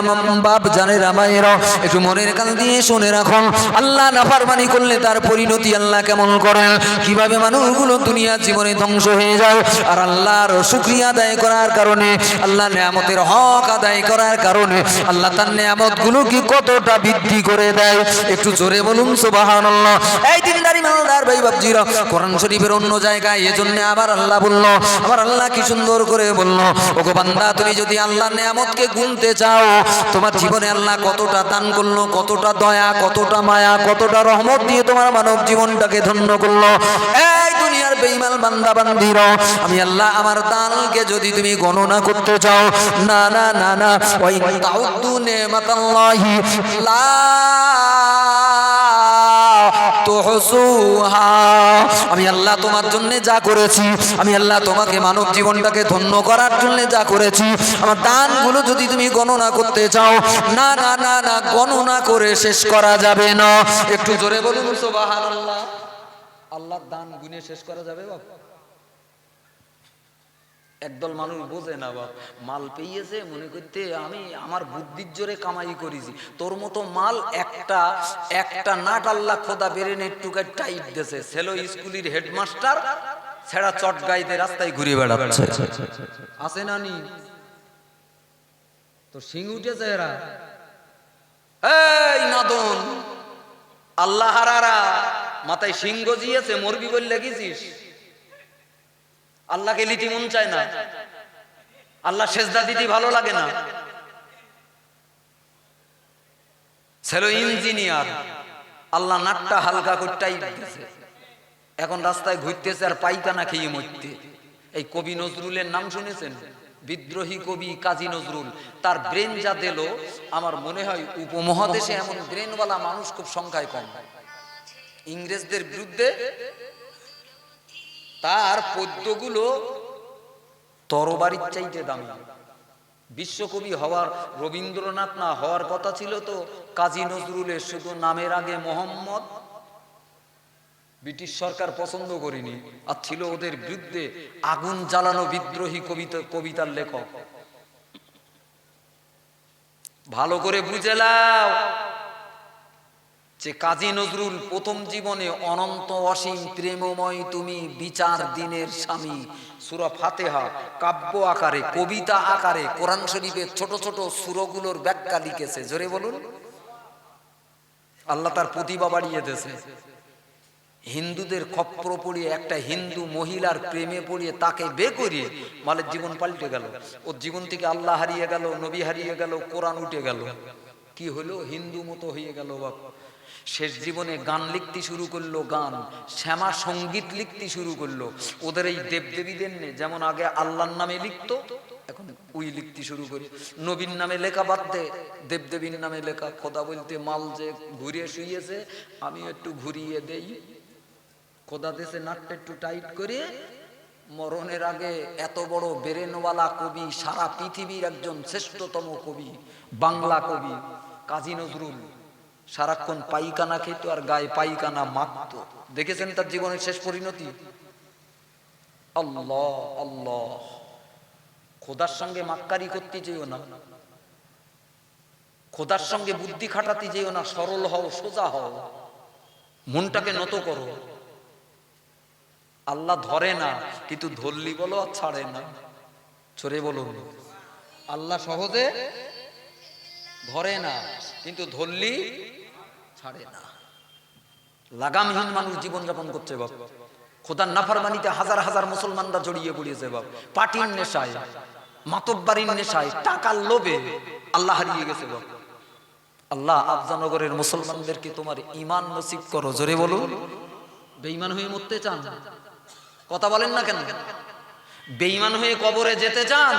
বাপ জানেরা, মায়েরা, একটু মনের কান দিয়ে শুনে রাখুন। আল্লাহ নাফরমানি করলে তার পরিণতি আল্লাহ কেমন করেন, কিভাবে মানুষগুলো দুনিয়ার জীবনে ধ্বংস হয়ে যায়। আর আল্লাহর শুকরিয়া আদায় করার কারণে, আল্লাহ নিয়ামতের হক আদায় করার কারণে আল্লাহ তার নিয়ামতগুলো কি কতটা বৃদ্ধি করে দেয়। একটু জোরে বলুন সুবহানাল্লাহ। সুবহানাল্লাহ। এই দিনদারি মালদার ভাই বাপজিরা, কোরআন শরীফের অন্য জায়গায় এজন্য আবার আল্লাহ বলল, আমার আল্লাহ কি সুন্দর করে বলল, ওগো বান্দা তুমি যদি আল্লাহর নেয়ামতকে গুনতে চাও, তোমার জীবনে আল্লাহ কতটা দান করলো, কতটা দয়া, কতটা মায়া, কতটা রহমত দিয়ে তোমার মানব জীবনটাকে ধন্য করলো। এই দুনিয়ার বেঈমান বান্দা বান্দিরা, আমি আল্লাহ আমার দানকে যদি তুমি গণনা করতে চাও, না না না না, ওই তাউদ্দু নেমাতাল্লাহি লা তুহসুহা, আমি আল্লাহ তোমার জন্য যা করেছি, আমি আল্লাহ তোমাকে মানব জীবনটাকে ধন্য করার জন্য যা করেছি, আমার দানগুলো যদি তুমি গণনা করতে চাও, না না না না, গণনা করে শেষ করা যাবে না। একটু জোরে বলুন সুবহানাল্লাহ। আল্লাহর দান গুনে শেষ করা যাবে বাবা? একদল মানুষ বোঝে না বাপ, মাল পেয়েছে মনে করতে আমি আমার বুদ্ধির জোরে কামাই করেছি। তোর মতো মাল একটা একটা নাট আল্লাহ খোদা বেরেন একটুকে টাইট দিয়েছে, ছেলে স্কুলের হেডমাস্টার ছেঁড়া চট গাইতে রাস্তায় ঘুরে বেড়াচ্ছে, আছে না নি? তো সিং উঠেছে এরা, এই নাদন আল্লাহ হারারা মাথায় সিং গজিয়েছে, মরবি বললে গেছিস? আল্লাহকে লিতি মন চায় না, আল্লাহ সেজদা দিতে ভালো লাগে না। ছেলে ইঞ্জিনিয়ার, আল্লাহ নাটটা হালকা করতেই দিতেছে, এখন রাস্তায় ঘুরতেছে আর পায়খানা খেয়ে মরতে। এই কবি নজরুলের নাম শুনেছেন? বিদ্রোহী কবি কাজী নজরুল, তার ব্রেন যা দিল, আমার মনে হয় উপমহাদেশে এমন ব্রেনওয়ালা মানুষ খুব সংখ্যায় কম। ইংরেজদের বিরুদ্ধে তার পদ্যগুলো তরবারির চাইতে দামি। বিশ্বকবি হওয়ার রবীন্দ্রনাথ না হওয়ার কথা ছিল তো কাজী নজরুলের, শুধু নামের আগে মোহাম্মদ। ব্রিটিশ সরকার পছন্দ করেনি, আর ছিল ওদের বিরুদ্ধে আগুন জ্বালানো বিদ্রোহী কবিতার লেখক। ভালো করে বুঝে নাও যে কাজী নজরুল প্রথম জীবনে অনন্ত অসীম প্রেমময় তুমি বিচার দিনের স্বামী, সূরা ফাতিহা কাব্য আকারে, কবিতা আকারে কোরআন শরীফের ছোট ছোট সূরাগুলোর ব্যাখ্যা লিখেছে। জোরে বলুন। আল্লাহ তার প্রতিভা বাড়িয়ে দিয়েছে। হিন্দুদের খপ্পর পড়িয়ে, একটা হিন্দু মহিলার প্রেমে পড়িয়ে তাকে বে করিয়ে মালের জীবন পাল্টে গেল। ওর জীবন থেকে আল্লাহ হারিয়ে গেল, নবী হারিয়ে গেল, কোরআন উঠে গেল। কি হলো? হিন্দু মতো হয়ে গেল বাপ। শেষ জীবনে গান লিখতে শুরু করলো, গান শ্যামা সঙ্গীত লিখতে শুরু করলো। ওদের এই দেবদেবীদের নে যেমন আগে আল্লাহর নামে লিখতো, এখন উই লিখতে শুরু করে। নবীর নামে লেখা বাদ দে, দেবদেবীর নামে লেখা। খোদা বলতে মাল যে ঘুরিয়ে শুয়েছে, আমি একটু ঘুরিয়ে দেই। খোদা দেশে নাটটা একটু টাইট করে, মরণের আগে এত বড় বেরেনওয়ালা কবি, সারা পৃথিবীর একজন শ্রেষ্ঠতম কবি, বাংলা কবি কাজী নজরুল, সারাক্ষণ পাইখানা খেত আর গায়ে পাইখানা মাখত। দেখেছেন তার জীবনের শেষ পরিণতি? আল্লাহ আল্লাহ। খোদার সঙ্গে মাক্কারি করতে যেও না, খোদার সঙ্গে বুদ্ধি খাটাতে যেও না। সরল হও, সোজা হও, মনটাকে নত করো। আল্লাহ ধরে না, কিন্তু ধরলি বলো আর ছাড়ে না। চোরে বলুন, আল্লাহ সহজে ধরে না, কিন্তু ধরলি ছাড়ে না। লাগামহীন মানুষ জীবন যাপন করছে বাপ। খোদার নাফরমানিতে হাজার হাজার মুসলমানরা জড়িয়ে পড়িয়েছে বাপ। পাটির নেশায়, মাতব্বারির নেশায়, টাকার লোভে আল্লাহ হারিয়ে গেছে বাপ। আল্লাহ আফজানগরের মুসলমানদেরকে তোমার ঈমান নসিব করো। জোরে বলুন। বেঈমান হয়ে মরতে চান? কথা বলেন না কেন? বেঈমান হয়ে কবরে যেতে চান?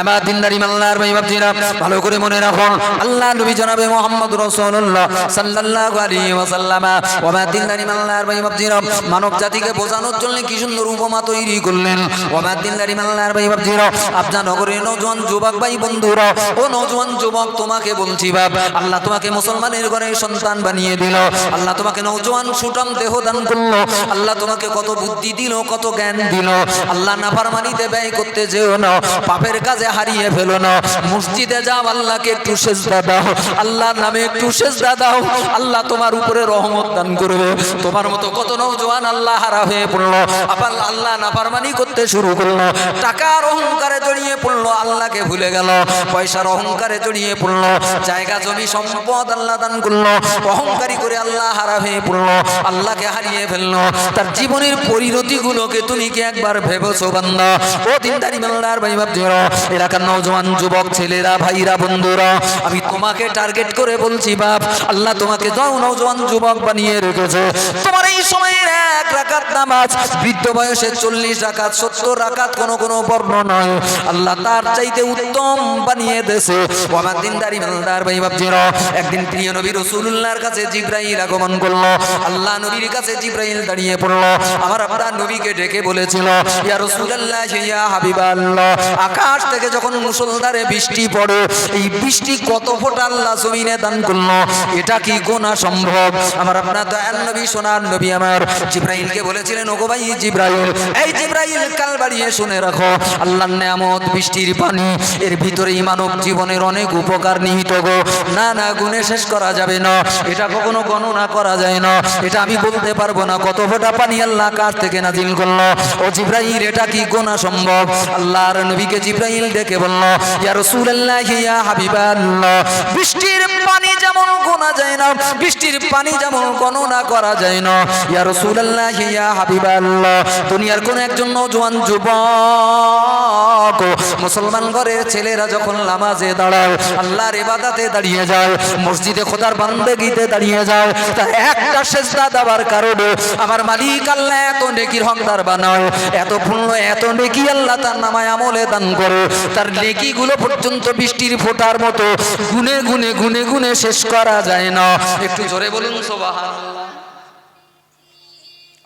আমার দিনদারি মাল্লার ভাই বাপজিরা, ভালো করে মনে রাখুন, আল্লাহ নবী জনাবে মুহাম্মদ রাসূলুল্লাহ সাল্লাল্লাহু আলাইহি ওয়াসাল্লাম ওয়া দিনদারি মাল্লার ভাই বাপজিরা মানব জাতিকে বোঝানোর জন্য কি সুন্দর উপমা তৈরি করলেন। ওয়া দিনদারি মাল্লার ভাই বাপজিরা, আপনার নগরের নওজোয়ান যুবক ভাই বন্ধুরা, ও নওজোয়ান যুবক তোমাকে বলছি বাপ, আল্লাহ তোমাকে মুসলমানের ঘরে সন্তান বানিয়ে দিল। আল্লাহ তোমাকে নওজোয়ান সুঠাম দেহ দান করলো। আল্লাহ তোমাকে কত বুদ্ধি দিল, কত জ্ঞান দিল। আল্লাহ নাফরমানিতে ব্যয় করতে যেও না, পাপের কাজে হারিয়ে ফেলো না। মসজিদে যাও, আল্লাহকে একটু সেজদা দাও, আল্লাহর নামে একটু সেজদা দাও, আল্লাহ তোমার উপরে রহমত দান করবে। তোমার মতো কত নওজোয়ান আল্লাহ হারা হয়ে পড়লো, আবার আল্লাহ নাফরমানি করতে শুরু করলো, টাকার অহংকারে জড়িয়ে পড়লো, আল্লাহকে ভুলে গেল, পয়সার অহংকারে জড়িয়ে পড়লো, জায়গা জমি সম্পদ আল্লাহ দান করলো, অহংকারী করে আল্লাহ হারা হয়ে পড়লো, আল্লাহকে হারিয়ে ফেললো। তার জীবনের পরিণতিগুলোকে তুমি কি একবার ভেবেছো বান্দা? ও দিনদারি মাল্লার ভাই বাপজিরা, এলাকার নওজোয়ান যুবক ছেলেরা, ভাইরা, বন্ধুরা, আমি তোমাকে টার্গেট করে বলছি বাপ, আল্লাহ তোমাকে যাও নওজোয়ান যুবক বানিয়ে রেখেছে। তোমার এই সময়ের এক রাকাত নামাজ বৃদ্ধ বয়সে 40 রাকাত 70 রাকাত কোনো বর্ণ নয়, আল্লাহ তার চাইতে উত্তম বানিয়ে দেছে। ও আমার দিনদারি মালদার ভাই বাপজিরা, একদিন প্রিয় নবী রাসূলুল্লাহর কাছে জিবরাইল আগমন করলো। আল্লাহ নবীর কাছে জিবরাইল দাঁড়িয়ে পড়লো, আমার আপনার নবীকে ডেকে বলেছিল, ইয়া রাসূলুল্লাহ, ইয়া হাবিবাল্লাহ, আকাশ থেকে যখন মুষলধারে বৃষ্টি পড়ে, এই বৃষ্টি কত ফোঁটা আল্লাহ জমিনে দান করলো, এটা কি গোনা সম্ভব? আমার আপনার দয়াল নবী, সোনার নবী আমার জিবরাইলকে বলেছিলেন, ওগো ভাই জিবরাইল, এই জিবরাইল কাল বাড়িয়ে শুনে রাখো, আল্লাহর নেয়ামত বৃষ্টির পানি, এর ভিতরেই মানব জীবনের অনেক উপকার নিহিত গো, না না গুণে শেষ করা যাবে না, এটা কখনো গণনা করা যায় না, এটা আমি বলতে পারবো না কত ফোঁটা পানি আল্লাহ কার থেকে নাজিল করলো। ও জিবরাইল, এটা কি গোনা সম্ভব? আল্লাহর নবীকে জিবরাইল ডেকে বলল, ইয়া রাসূলুল্লাহ, ইয়া হাবিবাল্লাহ, বৃষ্টির পানি যেমন গোনা যায় না, বৃষ্টির পানি যেমন গণনা করা যায় না, ইয়া রাসূলুল্লাহ, ইয়া হাবিবাল্লাহ, দুনিয়ার কোন একজন নওজোয়ান যুবক, মুসলমান ঘরের ছেলেরা যখন নামাজে দাঁড়ায়, আল্লাহর ইবাদতে দাঁড়িয়ে যায়, মসজিদে খোদার বান্দেগিতে দাঁড়িয়ে যায়, তার একটা সেজদা দেওয়ার কারণে আমার মালিক আল্লাহ এত নেকির হকদার বানায়, এত পুণ্য, এত নেকি আল্লাহ তার নামায় আমলে দান করে, তার নেকিগুলো পর্যন্ত বৃষ্টির ফোঁটার মতো গুনে গুনে গুনে গুনে শেষ করা যায় না। একটু জোরে বলুন সুবহানাল্লাহ।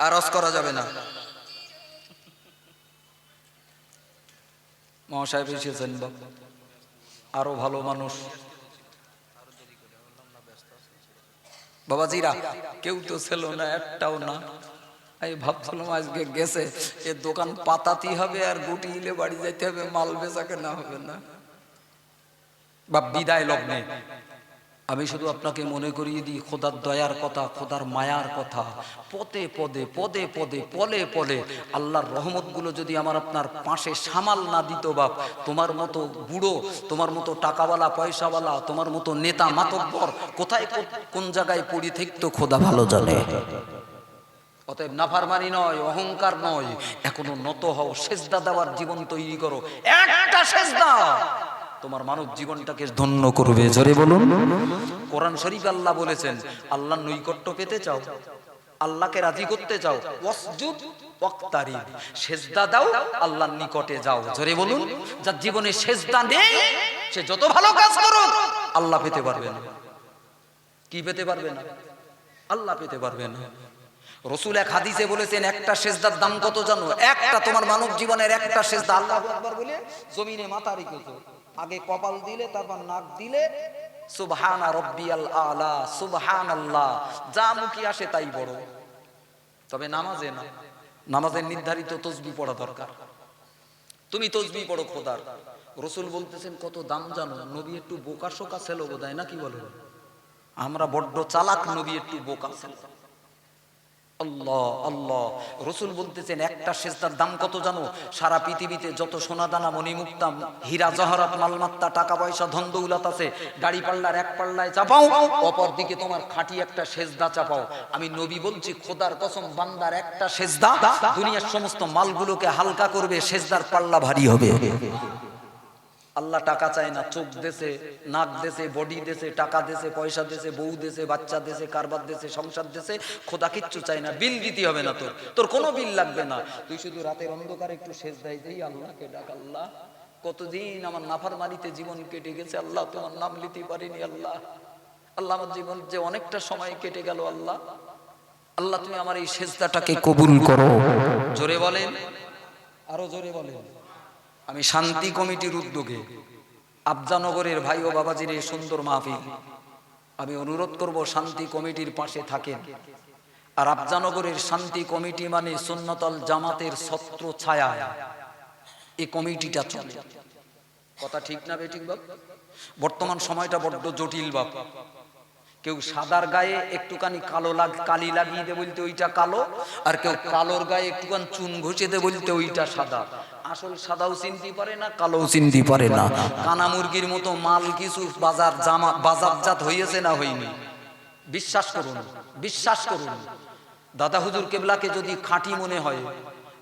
আর রস করা যাবে না। মহাশয় এসেছেন, আরো ভালো মানুষ বাবাজিরা, কেউ তো ছিল না, একটাও না। আমি ভাবছিলাম আজকে গেছে, এ দোকান পাতাতেই হবে আর গুটি ইলে বাড়ি যাইতে হবে, মাল বেচা কেনা হবে না। বা বিদায় লগ্নে আমি শুধু আপনাকে মনে করিয়ে দিই খোদার দয়ার কথা, খোদার মায়ার কথা, পদে পদে পদে পদে পলে পলে আল্লাহর রহমতগুলো যদি আমার আপনার পাশে সামাল না দিত বাপ, তোমার মতো বুড়ো, তোমার মতো টাকাওয়ালা পয়সাওয়ালা, তোমার মতো নেতা মাতব্বর কোথায় কোন জায়গায় পড়ি থাকতো খোদা ভালো জানে। অতএব নাফরমানি নয়, অহংকার নয়, এখনো নত হও, সেজদা দেওয়ার জীবন তৈরি করো, একটা সেজদা তোমার মানব জীবনটাকে ধন্য করবে। জোরে বলুন। কোরআন শরীফ আল্লাহ বলেছেন, আল্লাহর নৈকট্য পেতে চাও, আল্লাহকে রাজি করতে চাও, ওয়াসজুদ ওয়াক্তারিব, সেজদা দাও, আল্লাহর নিকটে যাও। জোরে বলুন। যার জীবনে সেজদা নেই, সে যত ভালো কাজ করুক আল্লাহ পেতে পারবে না। কি পেতে পারবে না? আল্লাহ পেতে পারবে না। রাসূল এক হাদিসে বলেছেন, একটা সেজদার দাম কত জানো? একটা তোমার মানব জীবনের একটা সেজদা, আল্লাহু আকবার বলে জমিনে মাথা রেখেছো, আগে কপাল দিলে, তারপর নাক দিলে, সুবহানা রাব্বিয়াল আলা, সুবহানাল্লাহ, যা মুখে আসে তাই বড়। তবে নামাজে না, নামাজের নির্ধারিত তাসবিহ পড়া দরকার। তুমি তাসবিহ পড়ো খোদার। রাসূল বলতেছেন কত দাম জানো? নবী একটু বোকা শোকা ছিল বোধহয়, নাকি বলেন? আমরা বড্ড চালাক, নবী একটু বোকা ছিল। আল্লাহ আল্লাহ। রাসূল বলতেছেন একটা সেজদার দাম কত জানো? সারা পৃথিবীতে যত সোনা দানা মণিমুক্তা হীরা জহরাত মালমাত্তা টাকা পয়সা ধন দৌলত আছে, গাড়ি পাল্লার এক পাল্লায় চাপাও, অপর দিকে তোমার খাঁটি একটা সেজদা চাপাও। আমি নবী বলছি খোদার কসম, বান্দার একটা সেজদা দুনিয়ার সমস্ত মালগুলোকে হালকা করবে, সেজদার পাল্লা ভারী হবে। আল্লাহ টাকা চায় না, চোখ দেশে, নাক দেশে, বডি দেশে, টাকা দেশে, পয়সা দেশে, বউ দেশে, বাচ্চা দেশে, কারবার দেশে, সংসার দেশে, খোদা কিচ্ছু চায় না। বিল দিতে হবে না, তোর কোনো বিল লাগবে না। তুই শুধু রাতের অন্ধকারে একটু সেজদায় দেই, আল্লাহকে ডাক, আল্লাহ কতদিন আমার নাফরমানিতে জীবন কেটে গেছে, আল্লাহ তোমার নাম নিতে পারিনি, আল্লাহ আল্লাহ আমার জীবন যে অনেকটা সময় কেটে গেল, আল্লাহ আল্লাহ তুমি আমার এই সেজদাটাকে কবুল করো। জোরে বলেন, আরো জোরে বলেন। আমি শান্তি কমিটির উদ্যোগে আফজানগরের ভাই ও বাবাজির এই সুন্দর মাহফিল, আমি অনুরোধ করব শান্তি কমিটির পাশে থাকেন। আর আফজানগরের শান্তি কমিটি মানে সুন্নতুল জামাতের ছত্র ছায়া, এই কমিটিটা চলে। কথা ঠিক না বেঠিক বাপ? বর্তমান সময়টা বড্ড জটিল বাপ। কেউ সাদার গায়ে একটুখানি কালি লাগিয়ে দে বলতে ওইটা কালো, আর কেউ কালোর গায়ে একটুখানি চুন ঘষে দে বলতে ওইটা সাদা। আসল সাদাও চিনতে পারে না, কালোও চিনতে পারে না। কানা মুরগির মতো মাল কিছু বাজারজাত হয়েছে না হয়নি। বিশ্বাস করুন, বিশ্বাস করুন। দাদা হুজুর কেবলাকে যদি খাঁটি মনে হয়,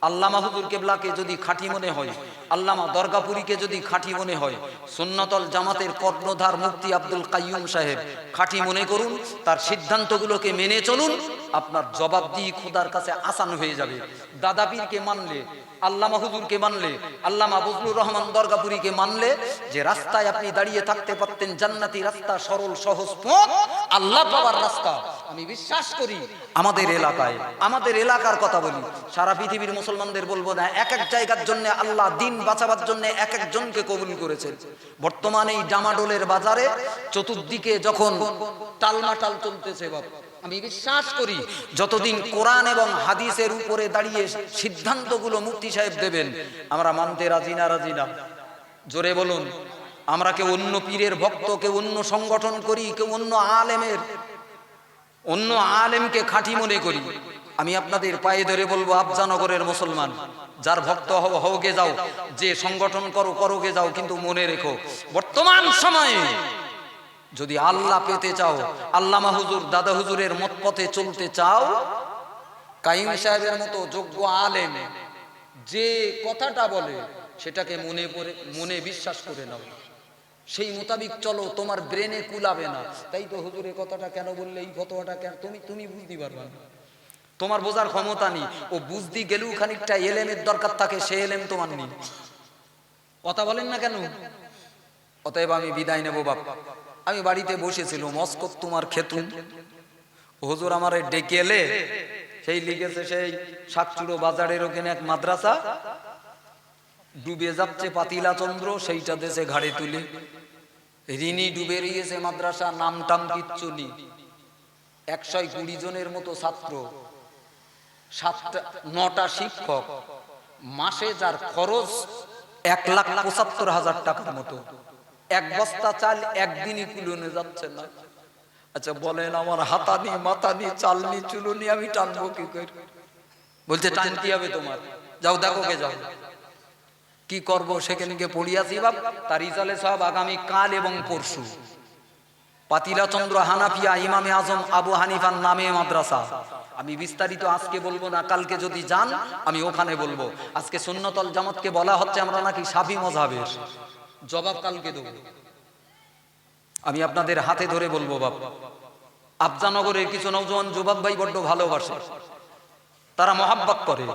আল্লামা হুজুর কেবলাকে যদি খাঁটি মনে হয়, আল্লামা দরগাপুরীকে যদি খাঁটি মনে হয়, সুন্নাতুল জামাতের কর্ণধার মুফতি আব্দুল কাইয়ুম সাহেব খাঁটি মনে করুন, তার সিদ্ধান্তগুলোকে মেনে চলুন, আপনার জবাবদিহি খোদার কাছে আসান হয়ে যাবে। দাদা পীরকে মানলে, আল্লামা হুজুরকে মানলে, আল্লামা বজলুর রহমান দরগাপুরীকে মানলে যে রাস্তায় আপনি দাঁড়িয়ে থাকতে পারতেন, জান্নাতি রাস্তা, সরল সহজ পথ, আল্লাহ পাওয়ার রাস্তা, আমি বিশ্বাস করি আমাদের এলাকায়, আমাদের এলাকার কথা বলি, সারা পৃথিবীর মুসলমানদের বলবো না, এক এক জায়গার জন্য আল্লাহ দিন বাঁচাবার জন্য এক একজনকে কবুল করেছেন। বর্তমানে এই ডামাডোলের বাজারে চতুর্দিকে যখন টালমাটাল চলতেছে বাপ, আমি বিশ্বাস করি যতদিন কোরআন এবং হাদিসের উপরে দাঁড়িয়ে সিদ্ধান্তগুলো মুফতি সাহেব দেবেন, আমরা মানতে রাজি না? রাজি না? জোরে বলুন। আমরা কেউ অন্য পীরের ভক্ত, কেউ অন্য সংগঠন করি, কেউ অন্য আলেমকে খাঁটি মনে করি। আমি আপনাদের পায়ে ধরে বলবো, আফজানগরের মুসলমান, যার ভক্ত হওগে যাও, যে সংগঠন করোগে যাও, কিন্তু মনে রেখো বর্তমান সময়ে যদি আল্লাহ পেতে চাও, আল্লামা হুজুর দাদা হুজুরের মত পথে চলতে চাও, কাইম সাহেবের মতো যোগ্য আলেম যে কথাটা বলে সেটাকে মনে বিশ্বাস করে নাও, সেই মোতাবিক চলো, তোমার ব্রেনে কুলাবে না। তাই তো হুজুরের কথাটা কেন বললে, এই ফতোয়াটা কেন, তুমি বুঝতে পারবে না, তোমার বোঝার ক্ষমতা নেই। ও বুঝতে গেলেও খানিকটা এলেমের দরকার থাকে, সে এলেম তোমার নেই। কথা বলেন না কেন? অতএব আমি বিদায় নেবো বাপ। আমি বাড়িতে বসেছিল, মস্কত তোমার খেতুন হুজুর আমার ডেকে এলে, সেই লিখেছে সেই শাকচুড়ো বাজারের ওখানে এক মাদ্রাসা ডুবে যাচ্ছে, পাতিলা চন্দ্র সেইটা দেশে ঘাড়ে তুলে, ঋণী ডুবে গিয়েছে মাদ্রাসা, নাম টাম কিচ্ছু নেই, 120 জনের মতো ছাত্র, 9টা শিক্ষক, মাসে যার খরচ 1,75,000 টাকার মতো, এক বস্তা চাল একদিনই কুলোনে যাচ্ছে না। আচ্ছা বলেন, আমার হাতানি মাতানি চালনি চুলুনি আমি টানবো কি করে? বলছে টানতে হবে তোমার, যাও দেখো কে যাও। কি করব? সেখানে গিয়ে পড়িয়াছি বাপ, তার রিজালে সব আগামী কাল এবং পরশু। পাতিলা চন্দ্র হানাফিয়া ইমামে আজম আবু হানিফার নামে মাদ্রাসা। আমি বিস্তারিত আজকে বলবো না, কালকে যদি যান আমি ওখানে বলবো। আজকে সুন্নাতুল জামাতকে বলা হচ্ছে আমরা নাকি শাফি মাযহাবের, জবাব কালকে দেব। আমি আপনাদের হাতে ধরে বলবো বাপ, আফজানগরের কিছু নওজোয়ান যুবক ভাই বড্ড ভালোবাসে, তারা মহাব্বত করে,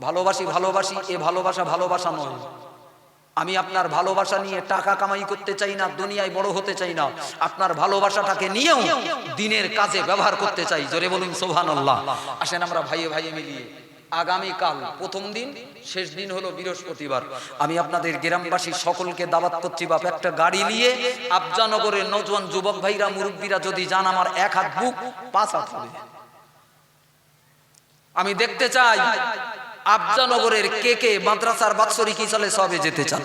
ভালোবাসি ভালোবাসি, এ ভালোবাসা নয়। আমি আপনার ভালোবাসা নিয়ে টাকা কামাই করতে চাই না, দুনিয়ায় বড় হতে চাই না, আপনার ভালোবাসাটাকে নিয়েও দিনের কাজে ব্যবহার করতে চাই। জোরে বলুন সুবহানাল্লাহ। আসেন আমরা ভাইয়ে ভাইয়ে মিলিয়ে আগামীকাল প্রথম দিন, শেষ দিন হলো বৃহস্পতিবার, আমি আপনাদের গ্রামবাসী সকলকে দাওয়াত করছি বাপ, একটা গাড়ি নিয়ে আফজানগরের নওজোয়ান যুবক ভাইরা মুরব্বীরা যদি যান, আমার 1 হাত বুক 5 হাত হবে। আমি দেখতে চাই আফজানগরের কে মাদ্রাসার বাৎসরিক ইসালে সবে যেতে চান।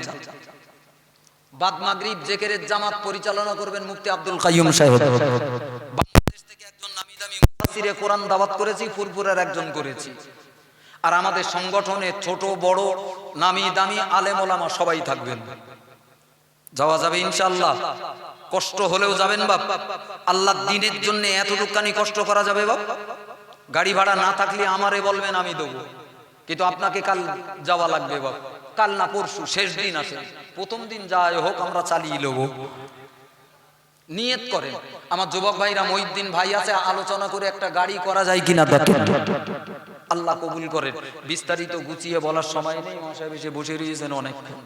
বাদ মাগরিব জিকিরের জামাত পরিচালনা করবেন মুফতি আব্দুল কাইয়ুম সাহেব। বাংলাদেশ থেকে একজন নামি দামি মুফাসসিরে কোরআন দাওয়াত করেছি, ফুরফুরার একজন করেছি। আর আমাদের সংগঠনে ছোট বড় নামি দামি আলেম ওলামা সবাই থাকবেন। যাওয়া যাবে ইনশাআল্লাহ, কষ্ট হলেও যাবেন বাপ। আল্লাহর দ্বীনের জন্য এতটুকুনি কষ্ট করা যাবে বাপ। গাড়ি ভাড়া না থাকলে আমারে বলবেন, আমি দেবো, কিন্তু আপনাকে কাল যাওয়া লাগবে বাপ। কাল না পরশু, শেষ দিন আছে, প্রথম দিন যাই হোক আমরা চালিয়ে নেব। নিয়ত করেন। আমার যুবক ভাইরা, মহিউদ্দিন ভাই আছে, আলোচনা করে একটা গাড়ি করা যায় কিনা, আল্লাহ কবুল করেন। বিস্তারিত গুছিয়ে বলার সময় নেই, মহাশয় এসে বসে রয়েছেন অনেকক্ষণ,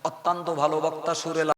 অত্যন্ত ভালো বক্তা, সুরে